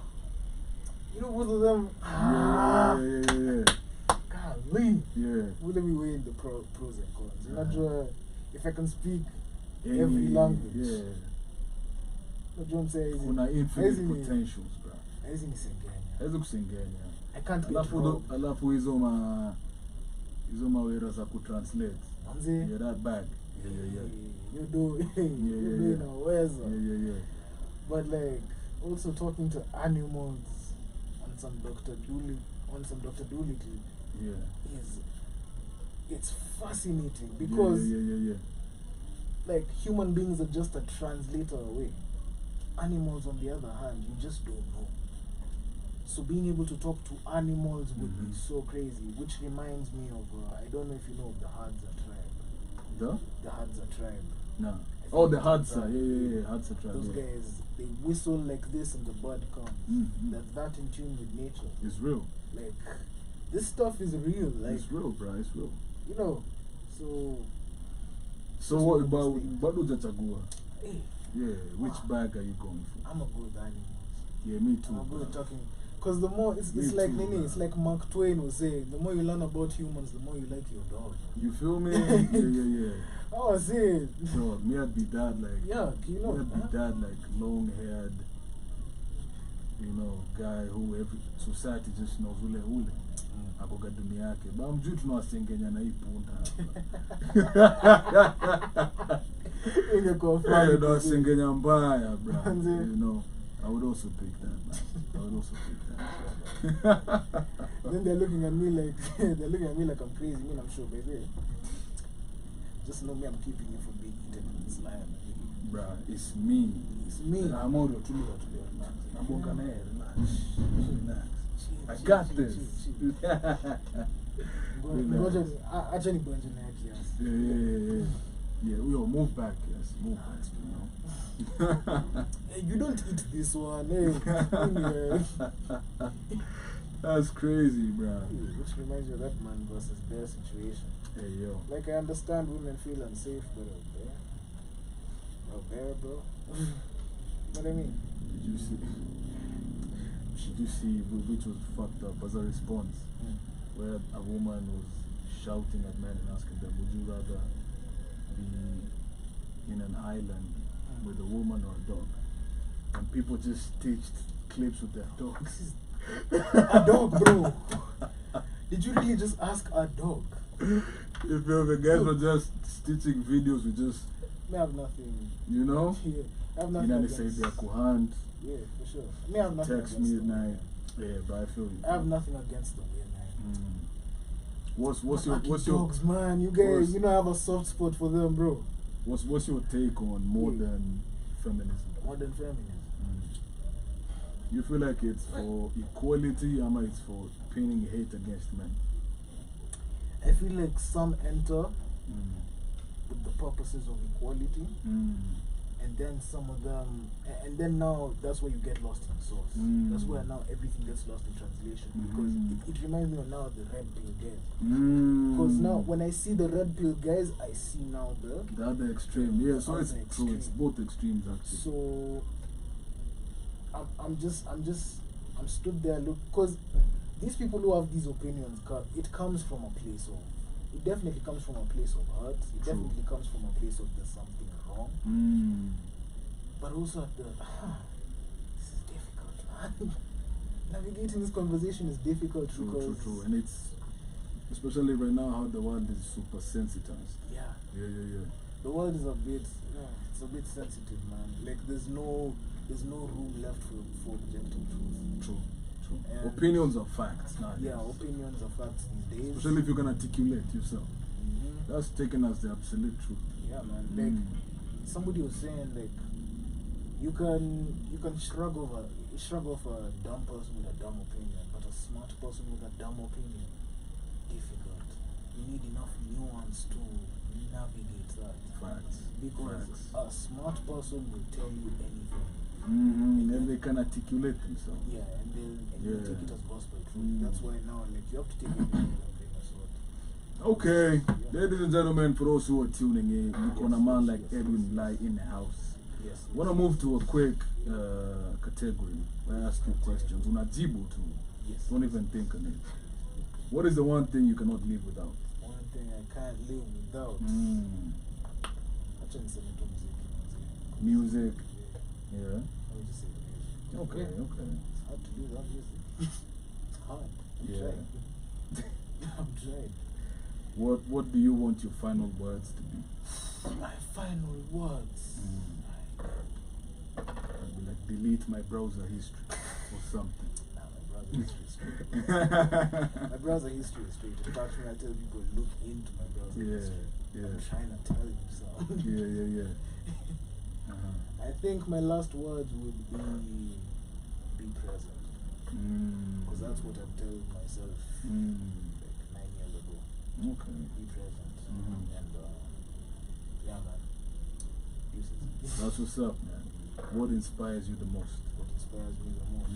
You know, both of them. Yeah. Golly. Yeah. Let me weigh in the pros and cons. You know, if I can speak Any- every language. Yeah. What John says. Kuna infinite Haezi ni- potentials, bro. haezi nisengenya. Hawezi kusengenya. I can't get Alafu hizo mawera za kutranslate. Manze. Yeah, that bag. Yeah. You do. You do know where's Yeah. But like also talking to animals on some Dr. Doolittle Yeah. it's fascinating because Yeah. like human beings are just a translator away. Animals on the other hand, you just don't know. So being able to talk to animals would be so crazy, which reminds me of I don't know if you know of the Hadza tribe. The Hadza tribe. No. Oh, the Hadza. Yeah. Hadza tribe. Those guys, they whistle like this and the bird comes. That in tune with nature. It's real. Like, this stuff is real. Like, It's real, bro. It's real. you know, so So what about Hujachagua? hey, Yeah, which bag are you going for? I'm a good animals. Yeah, me too. I'm a bro. good talking. Because the more it's Me like too, Nini, man. it's like Mark Twain was saying, the more you learn about humans, the more you like your dog. You feel me? Yeah. Oh, I see. So me I'd be that like Yeah, you know. me I'd be that like long haired, you know, guy who every society just knows ule. Akoga dunia yake. Ba mjui tunawasengenya na hii punda. Ingekuwa Yeah, funny. tunawasengenya mbaya, bro. Manze. You know, I would also pick that, man. I would also pick that. Then they're looking at me like I'm crazy. Me, I'm sure, baby. Just know me, I'm keeping you from being eaten in this lion. Bruh, it's me. It's me. I'm all to relax. I'm gonna relax. I got this. Acha nibanje naye kiasi. Yeah, we all move back, yes. Move back, you know. Hey, you don't eat this one, hey. That's crazy, bro. Which reminds me of that man versus bear situation. Hey, yo. Like, I understand women feel unsafe, but a bear, bro. You know what I mean? Did you see which was fucked up as a response? Where a woman was shouting at men and asking them, would you rather be in an island with a woman or a dog? And people just stitched clips with their dogs. A dog, bro. Did you really just ask a dog? If the guys were just stitching videos with just, I have nothing. you know? Yeah, I have You nothing. know, they against- say they're coherent. Yeah, for sure. I have nothing Text against me at them. night. Yeah, but I feel you. I have nothing against them, yeah, man. What's your dogs, man? You guys, you know, I have a soft spot for them, bro. what's your take on modern feminism? Modern feminism. You feel like it's for equality, or it's for painting hate against men? I feel like some enter with the purposes of equality, and then some of them, and then now that's where you get lost in source. That's where now everything gets lost in translation, because it reminds me of now the red pill guys. Because now when I see the red pill guys, I see now the other extreme. Yeah, so other it's true. extreme. It's both extremes actually. So I'm stood there look, because these people who have these opinions, it comes from a place of, it definitely comes from a place of hurt. It definitely comes from a place of there's something wrong. But also at the this is difficult, man. Navigating this conversation is difficult. True. And it's especially right now how the world is super sensitized. Yeah. The world is a bit, it's a bit sensitive, man. Like there's no room left for objective truth. True. And Opinions are facts nowadays. Yeah, opinions are facts these days. Especially if you can articulate yourself. That's taken as the absolute truth. Yeah, man. Like somebody was saying, like you can shrug off a dumb person with a dumb opinion, but a smart person with a dumb opinion, difficult. You need enough nuance to navigate that. Facts. Because a smart person will tell you anything. And they can articulate themselves. Yeah, and they'll take it as gospel truth. That's why now, like, you have to take it with a grain of salt. Okay, ladies and gentlemen, for those who are tuning in, look on a man like Edwin Mlayi in the house. Yes. I want to move to a quick category where I ask you questions. Unajibu to. Yes. Don't even think on it. What is the one thing you cannot live without? One thing I can't live without. Actually, niseme tu muziki. Music. Yeah. I would just say music. Okay. It's hard to do without music. It's hard. I'm trying. I'm trying. What do you want your final words to be? My final words. I'd be like, delete my browser history or something. Nah, my browser history is straight. My browser history is straight. In fact, when I tell people look into my browser history, I'm trying to tell you something. Yeah. I think my last words would be present. Because that's what I'm telling myself like 9 years ago. Okay. Be present. And yeah, man. Deuces. That's what's up, man. What inspires you the most? What inspires me the most?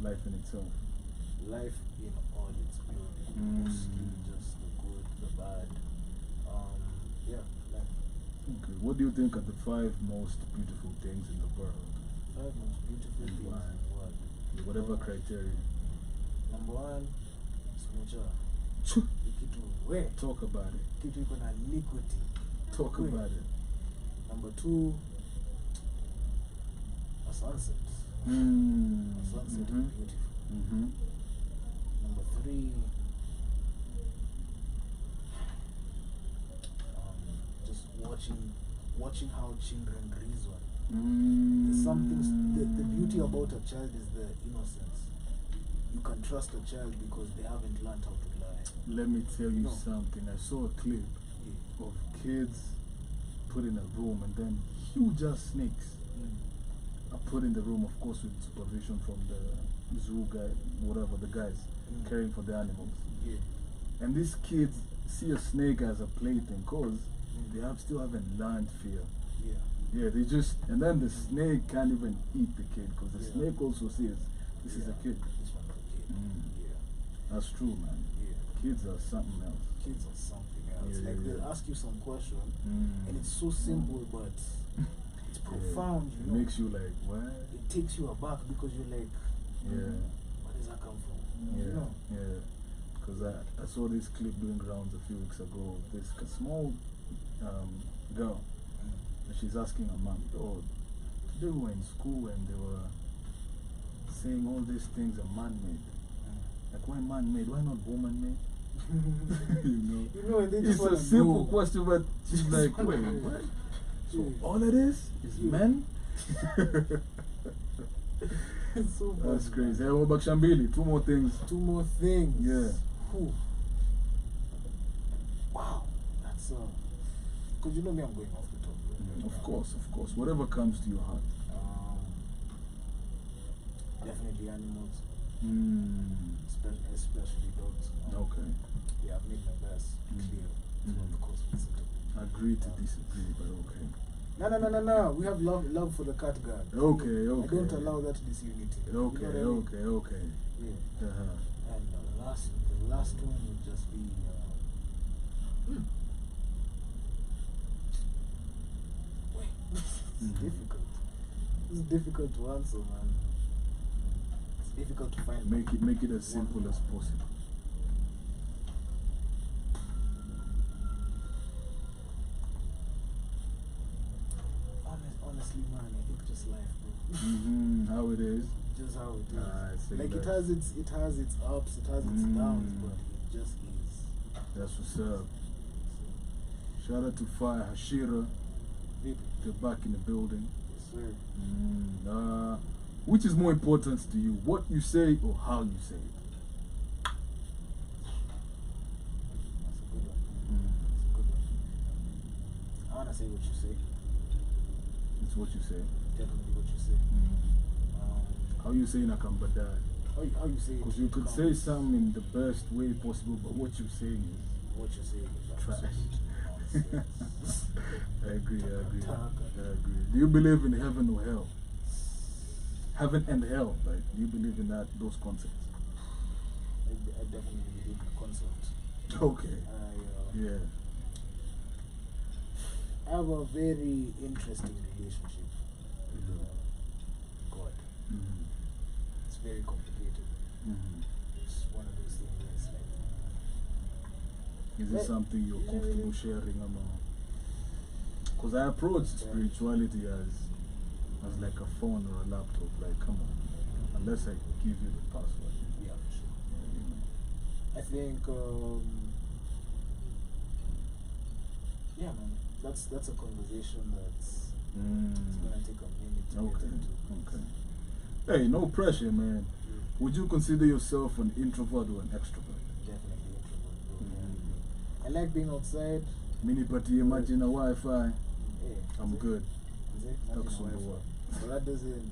Life in itself. Life in all its glory. Mostly just the good, the bad. Yeah, life. Okay. What do you think are the 5 most beautiful things in the world? 5 most beautiful And things in why? the world. Whatever criteria. Number 1, smocha. Talk Kitu we. about it. Kitu iko na liquidity. Talk We. about it. Number 2, a sunset. Mm. A sunset Mhm. is beautiful. Mhm. Number 3, just watching how children reason. There's something. The beauty about a child is the innocence. You can trust a child because they haven't learned how to lie. Let me tell you No. something. I saw a clip Yeah. of kids put in a room and then huge ass snakes are put in the room, of course, with supervision from the zoo guy, whatever, the guys caring for the animals. Yeah. And these kids see a snake as a plaything because they still haven't learned fear. Yeah. Yeah, they just, and then the snake can't even eat the kid because the Yeah. snake also says, this is a kid. This one's a kid. Yeah. That's true, man. Yeah. Kids are something else. Kids are something else. Yeah, Like yeah, they'll yeah. ask you some question and it's so simple but it's profound, It you know. makes you like, what? It takes you aback because you're like, Yeah. where does that come from? Yeah, You know? yeah. Because I saw this clip doing rounds a few weeks ago. This small girl, and she's asking her mom, oh, today we were in school and they were saying all these things are man-made. Like, why man-made? Why not woman-made? You know, and they It's just a wanna simple know. question, but she's like, wanna wait, know. what? So Yeah. all it is Yeah. men? It's so That's funny, crazy. man. Hey, Bakshambili, 2 more things. 2 more things. Yeah. Whew. Wow. That's because you know me, I'm going off the top. Right? Of course. Whatever comes to your heart. Definitely animals, Mm. especially dogs. Okay. Yeah, I've made my best clear throughout the course of this interview. Agree to disagree, but okay. No. We have love for the cat guard. Okay. I don't allow that disunity. Okay, You know what I mean? okay. Yeah. Uh-huh. And the last one would just be wait. It's difficult. It's difficult to answer, man. It's difficult to find. Make it as simple as possible. Honestly, man, I think just life, bro. How it is. Just how it is. I see Like that. it has its ups, it has its downs, but it just is. That's what's up. Shout out to Fire Hashira. Baby. They're back in the building. Yes, sir. Which is more important to you, what you say or how you say it? That's a good one. That's a good one. I wanna say what you say. It's what you say. Definitely what you say. How you saying Akambadai? How you say it? Because you could say something in the best way possible, but what you're saying is what you say is trash. absolute nonsense. I agree. Talk. Do you believe in heaven or hell? Heaven and hell, like, do you believe in those concepts? I definitely believe in the concept. Okay. Yeah. I have a very interesting relationship with God. It's very complicated. It's one of those things where it's like. Is it something you're comfortable sharing or not? Because I approach spirituality as like a phone or a laptop. Like, come on, unless I give you the password. Yeah, for sure. I think, yeah, man, that's a conversation that's it's gonna take a minute to get into. Okay. Hey, no pressure, man. Would you consider yourself an introvert or an extrovert? Definitely introvert, bro. I like being outside. Mini party, imagine a Wi-Fi. Yeah, I'm good. But that doesn't.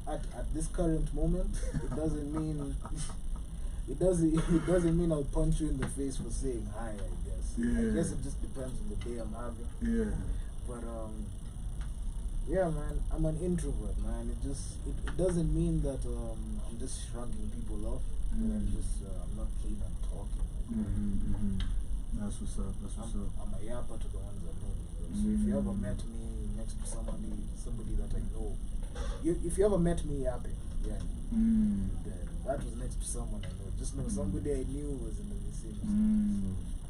At this current moment, it doesn't mean. It doesn't mean I'll punch you in the face for saying hi. I guess. Yeah. I guess it just depends on the day I'm having. Yeah. But yeah, man, I'm an introvert, man. It doesn't mean that I'm just shrugging people off. But I'm not keen on talking. That's what's up. I'm a yapper to the ones I know. So if you ever met me next to somebody that I know, if you ever met me happy, yeah, that was next to someone I know. Just know somebody I knew was in the vicinity.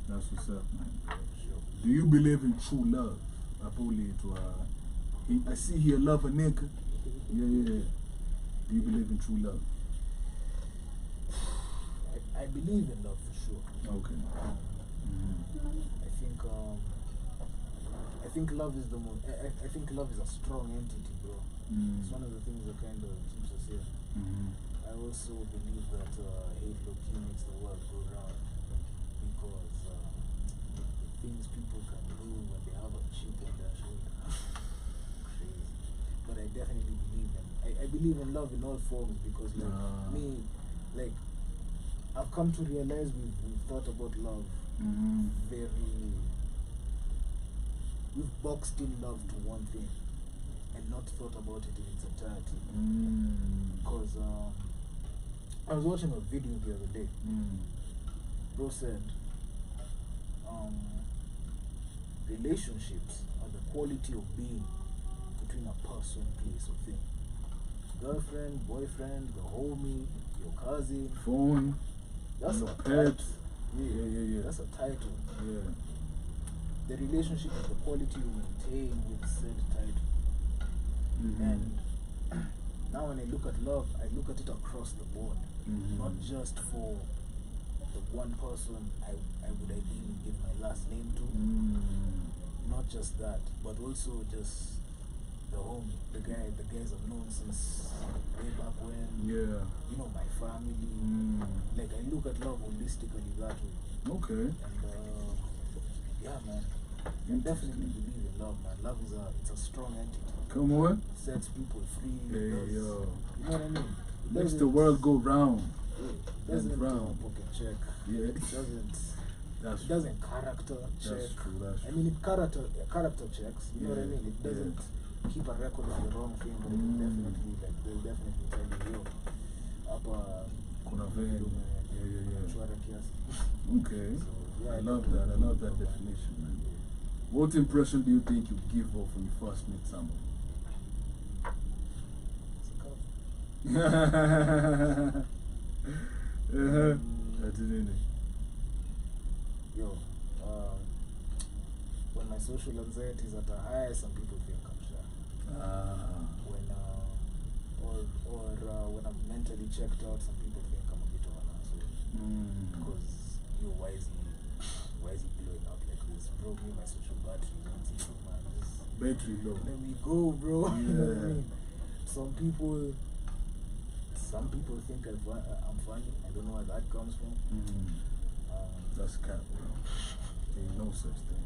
That's what's up, man. Sure. Do you believe in true love? I see here love a nigga. Yeah. Do you believe in true love? I believe in love for sure. Okay. I think love is the most. I think love is a strong entity, bro. It's one of the things that kind of keeps us here. I also believe that hate low-key makes the world go round because the things people can do when they have a chip on their shoulder, crazy. But I definitely believe in. I believe in love in all forms because like I've come to realize we've thought about love we've boxed in love to one thing and not thought about it in its entirety. Because I was watching a video the other day. Bro said relationships are the quality of being between a person, place, or thing. Girlfriend, boyfriend, the homie, your cousin, phone, that's a pet. title. Yeah. That's a title. Yeah. The relationship is the quality you maintain with said title. And now when I look at love, I look at it across the board. Not just for the one person I would ideally give my last name to. Not just that, but also just the homie, the guys I've known since way back when. Yeah. You know, my family. Like I look at love holistically that way. Okay. And yeah, man. I definitely believe in love, man. Love it's a strong entity. Come on. It sets people free. Hey, yo. You know what I mean? Makes the world go round. It doesn't pocket check. Yeah. It doesn't character check. That's true. I mean, it character checks. You know what I mean? It doesn't keep a record of the wrong thing, but they'll definitely tell you, yo, Okay. So, yeah, I love that definition, man. What impression do you think you give off when you first meet someone? Yo, when my social anxiety is at a high, some people think I'm shy. When I'm mentally checked out, some people think I'm a bit of an asshole. Because why is he blowing up like this? Bro, me, my social battery, man. Battery low. Let me go, bro. Yeah. You know what I mean? Some people think I'm funny. I don't know where that comes from. That's cap, bro. Ain't no such thing.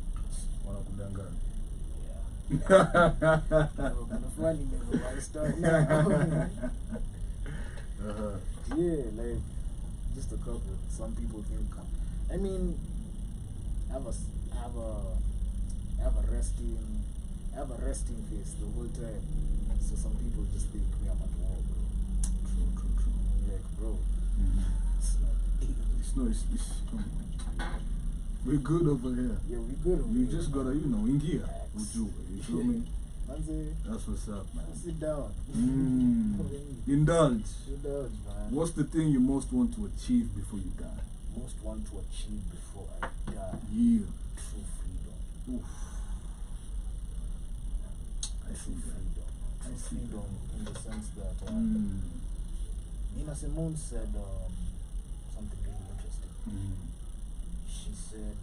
Yeah, like just a couple. Some people think I mean, I have a resting face the whole time. So some people just think me I'm at war, bro. True. Like, bro. It's no, we're good over here. Yeah, we're good over you here. Just gotta, in gear with you feel me? That's what's up, man. Sit down. Indulge, man. What's the thing you most want to achieve before you die? Most want to achieve before I die? Yeah. True freedom. Oof. I see that. True freedom in the sense that Nina Simone said something really interesting. She said,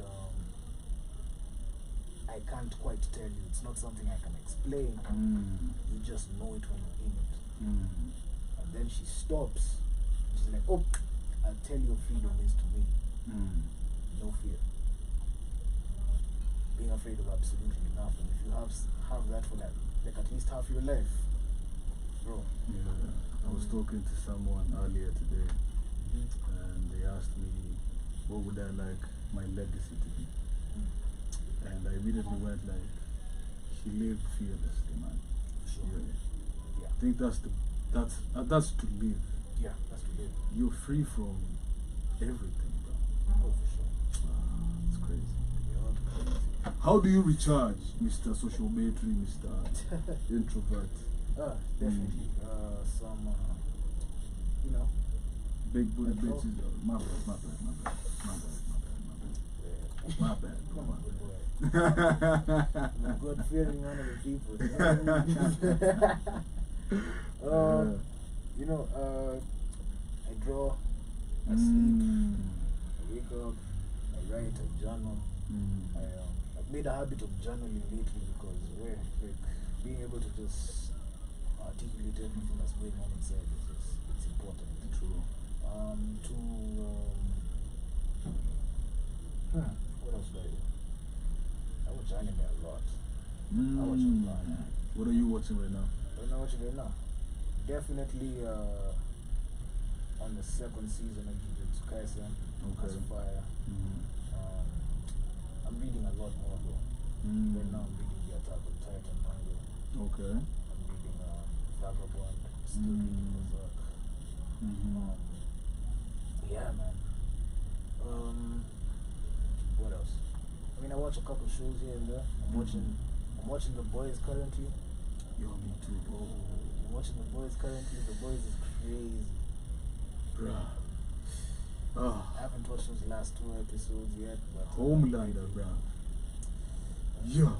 I can't quite tell you. It's not something I can explain. You just know it when you're in it. And then she stops. She's like, oh, I'll tell you what freedom is to me. No fear. Being afraid of absolutely nothing. If you have that for like at least half your life, bro. Yeah. I was talking to someone earlier today, and they asked me, what would I like my legacy to be? And I immediately went like, she lived fearlessly, man. Sure. Yeah. I think that's to live. Yeah, that's to live. You're free from everything, bro. Oh, for sure. It's crazy. Yeah, crazy. How do you recharge, Mr. Social Battery, Mr. Introvert? Definitely. Some, you know. Big booty bitches. My bad. Come on, good boy. I'm God fearing one of the people. You know, I draw, I sleep, I wake up, I write, I journal. I've made a habit of journaling lately because being able to just articulate everything that's going on inside it's important. True. What else do I do? I watch anime a lot. I watch a lot. What are you watching right now? What am I watching right now? Definitely on the second season of Jujutsu Kaisen. Okay. Fire. I'm reading a lot more though. Right now I'm reading the Attack on Titan manga. Okay. I'm reading Vagabond. Still reading Berserk. Yeah, man. What else? I mean, I watch a couple shows here and there. I'm watching The Boys currently. Yo, me too. I'm watching The Boys currently. The Boys is crazy. Bruh. I haven't watched those last 2 episodes yet. But Homelander, bruh. Yeah.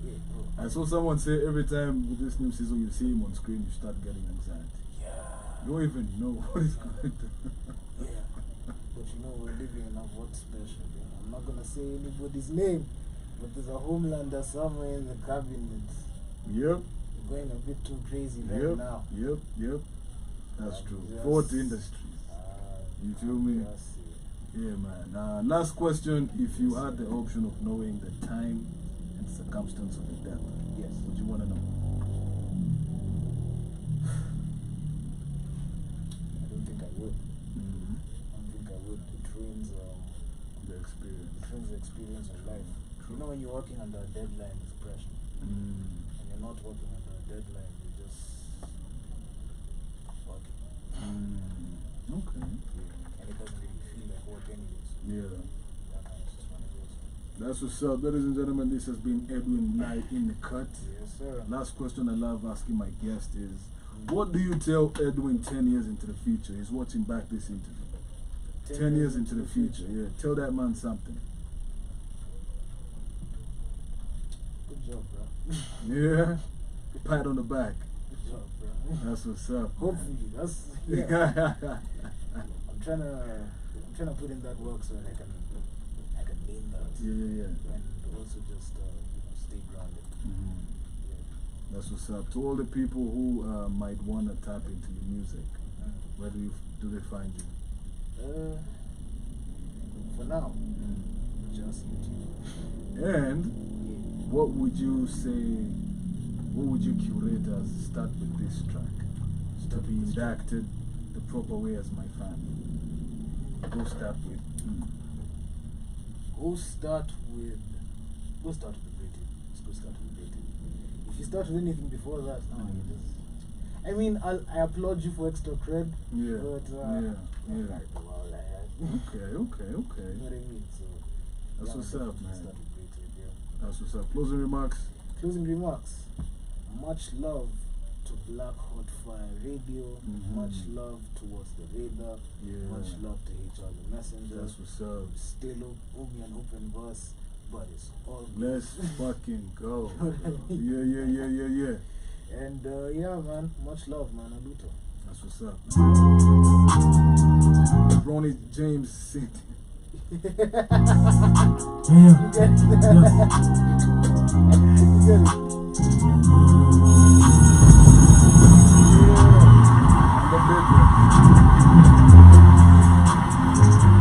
Bro. I saw someone say every time with this new season you see him on screen, you start getting anxiety. Yeah. You don't even know what is going to. Yeah. But you know, we're living in a what special. You know? I'm not going to say anybody's name, but there's a Homelander somewhere in the cabinet. Yep. Going a bit too crazy right now. Yep. That's true. Fourth industry. You feel me? Yeah, man. Last question. If you had the option of knowing the time and circumstance of your death, yes, would you want to know? I don't think I would. I don't think I would. It ruins the experience. It ruins the experience of life. True. You know, when you're working under a deadline, it's pressure. When you're not working under a deadline, you're just working. Okay. And it doesn't really feel like work anyways. Yeah. That kind of just one of those. That's what's up, ladies and gentlemen. This has been Edwin Mlayi in the cut. Yes, sir. Last question I love asking my guest is, what do you tell Edwin 10 years into the future? He's watching back this interview. 10 years into the future, yeah. Tell that man something. Good job, bro. Yeah. Pat on the back. Good job, bro. That's what's up. Hopefully, that's I'm trying to put in that work so that I can name that. Yeah. And also just stay grounded. That's what's up. To all the people who might want to tap into your music, where do they find you? For now, just YouTube. And what would you say? What would you curate as start with this track to be inducted the proper way as my family? Go start with. Go start with Rated. Let's go start with Rated. If you start with anything before that, no, you just. I mean, I applaud you for extra cred. Yeah. But Yeah. Okay. You know what I mean? So That's what's up, man. Start with Rated, yeah. That's what's up. Closing remarks. Much love to Black Hot Fire Radio. Much love towards the radar. Yeah. Much love to HR the Messenger. That's what's up. Still only an open verse, but it's all good. Let's fucking go. Yeah. And yeah, man, much love, man. Aluto. That's what's up. Ronnie James sent.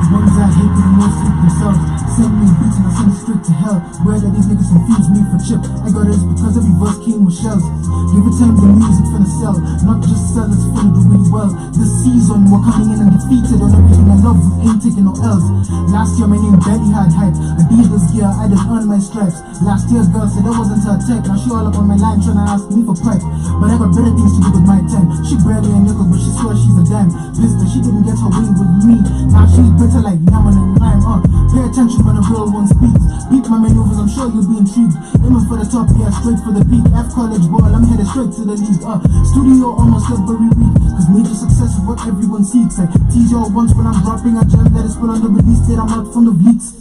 Ones I hate the most hate themselves. Send me beats and I send it straight to hell. Where do these niggas confuse me for chip? I got this because every verse came with shells. Give it time, the music finna sell. Not just sell, it's finna do really well. This season, we're coming in undefeated on everything I love. We ain't taking no L's. Last year, my name barely had hype. Adidas gear, I didn't earn my stripes. Last year's girl said I wasn't her tech. Now she all up on my line trying to ask me for prep. But I got better things to do with my time. She barely a nickel, but she swears she's a dime. Pissed that she didn't get her way with me. Now she's bitter like lemon and lime. Pay attention when a real one speaks. Beat my maneuvers, I'm sure you'll be intrigued. Aiming for the top, yeah, straight for the peak. F college ball, I'm headed straight to the league. Studio almost every week, cause major success is what everyone seeks. I tease y'all once when I'm dropping a gem that is put on the release date. I'm not from the bleats.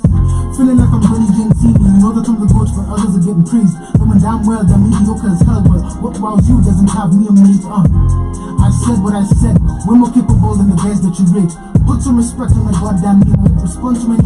Feeling like I'm Johnny Gentini. You know that I'm the coach, but others are getting praised. Knowing damn well they're mediocre as hell, but what wows you doesn't have me amazed. I said what I said. We're more capable than the guys that you rate. Put some respect on my goddamn name. Respond to my name.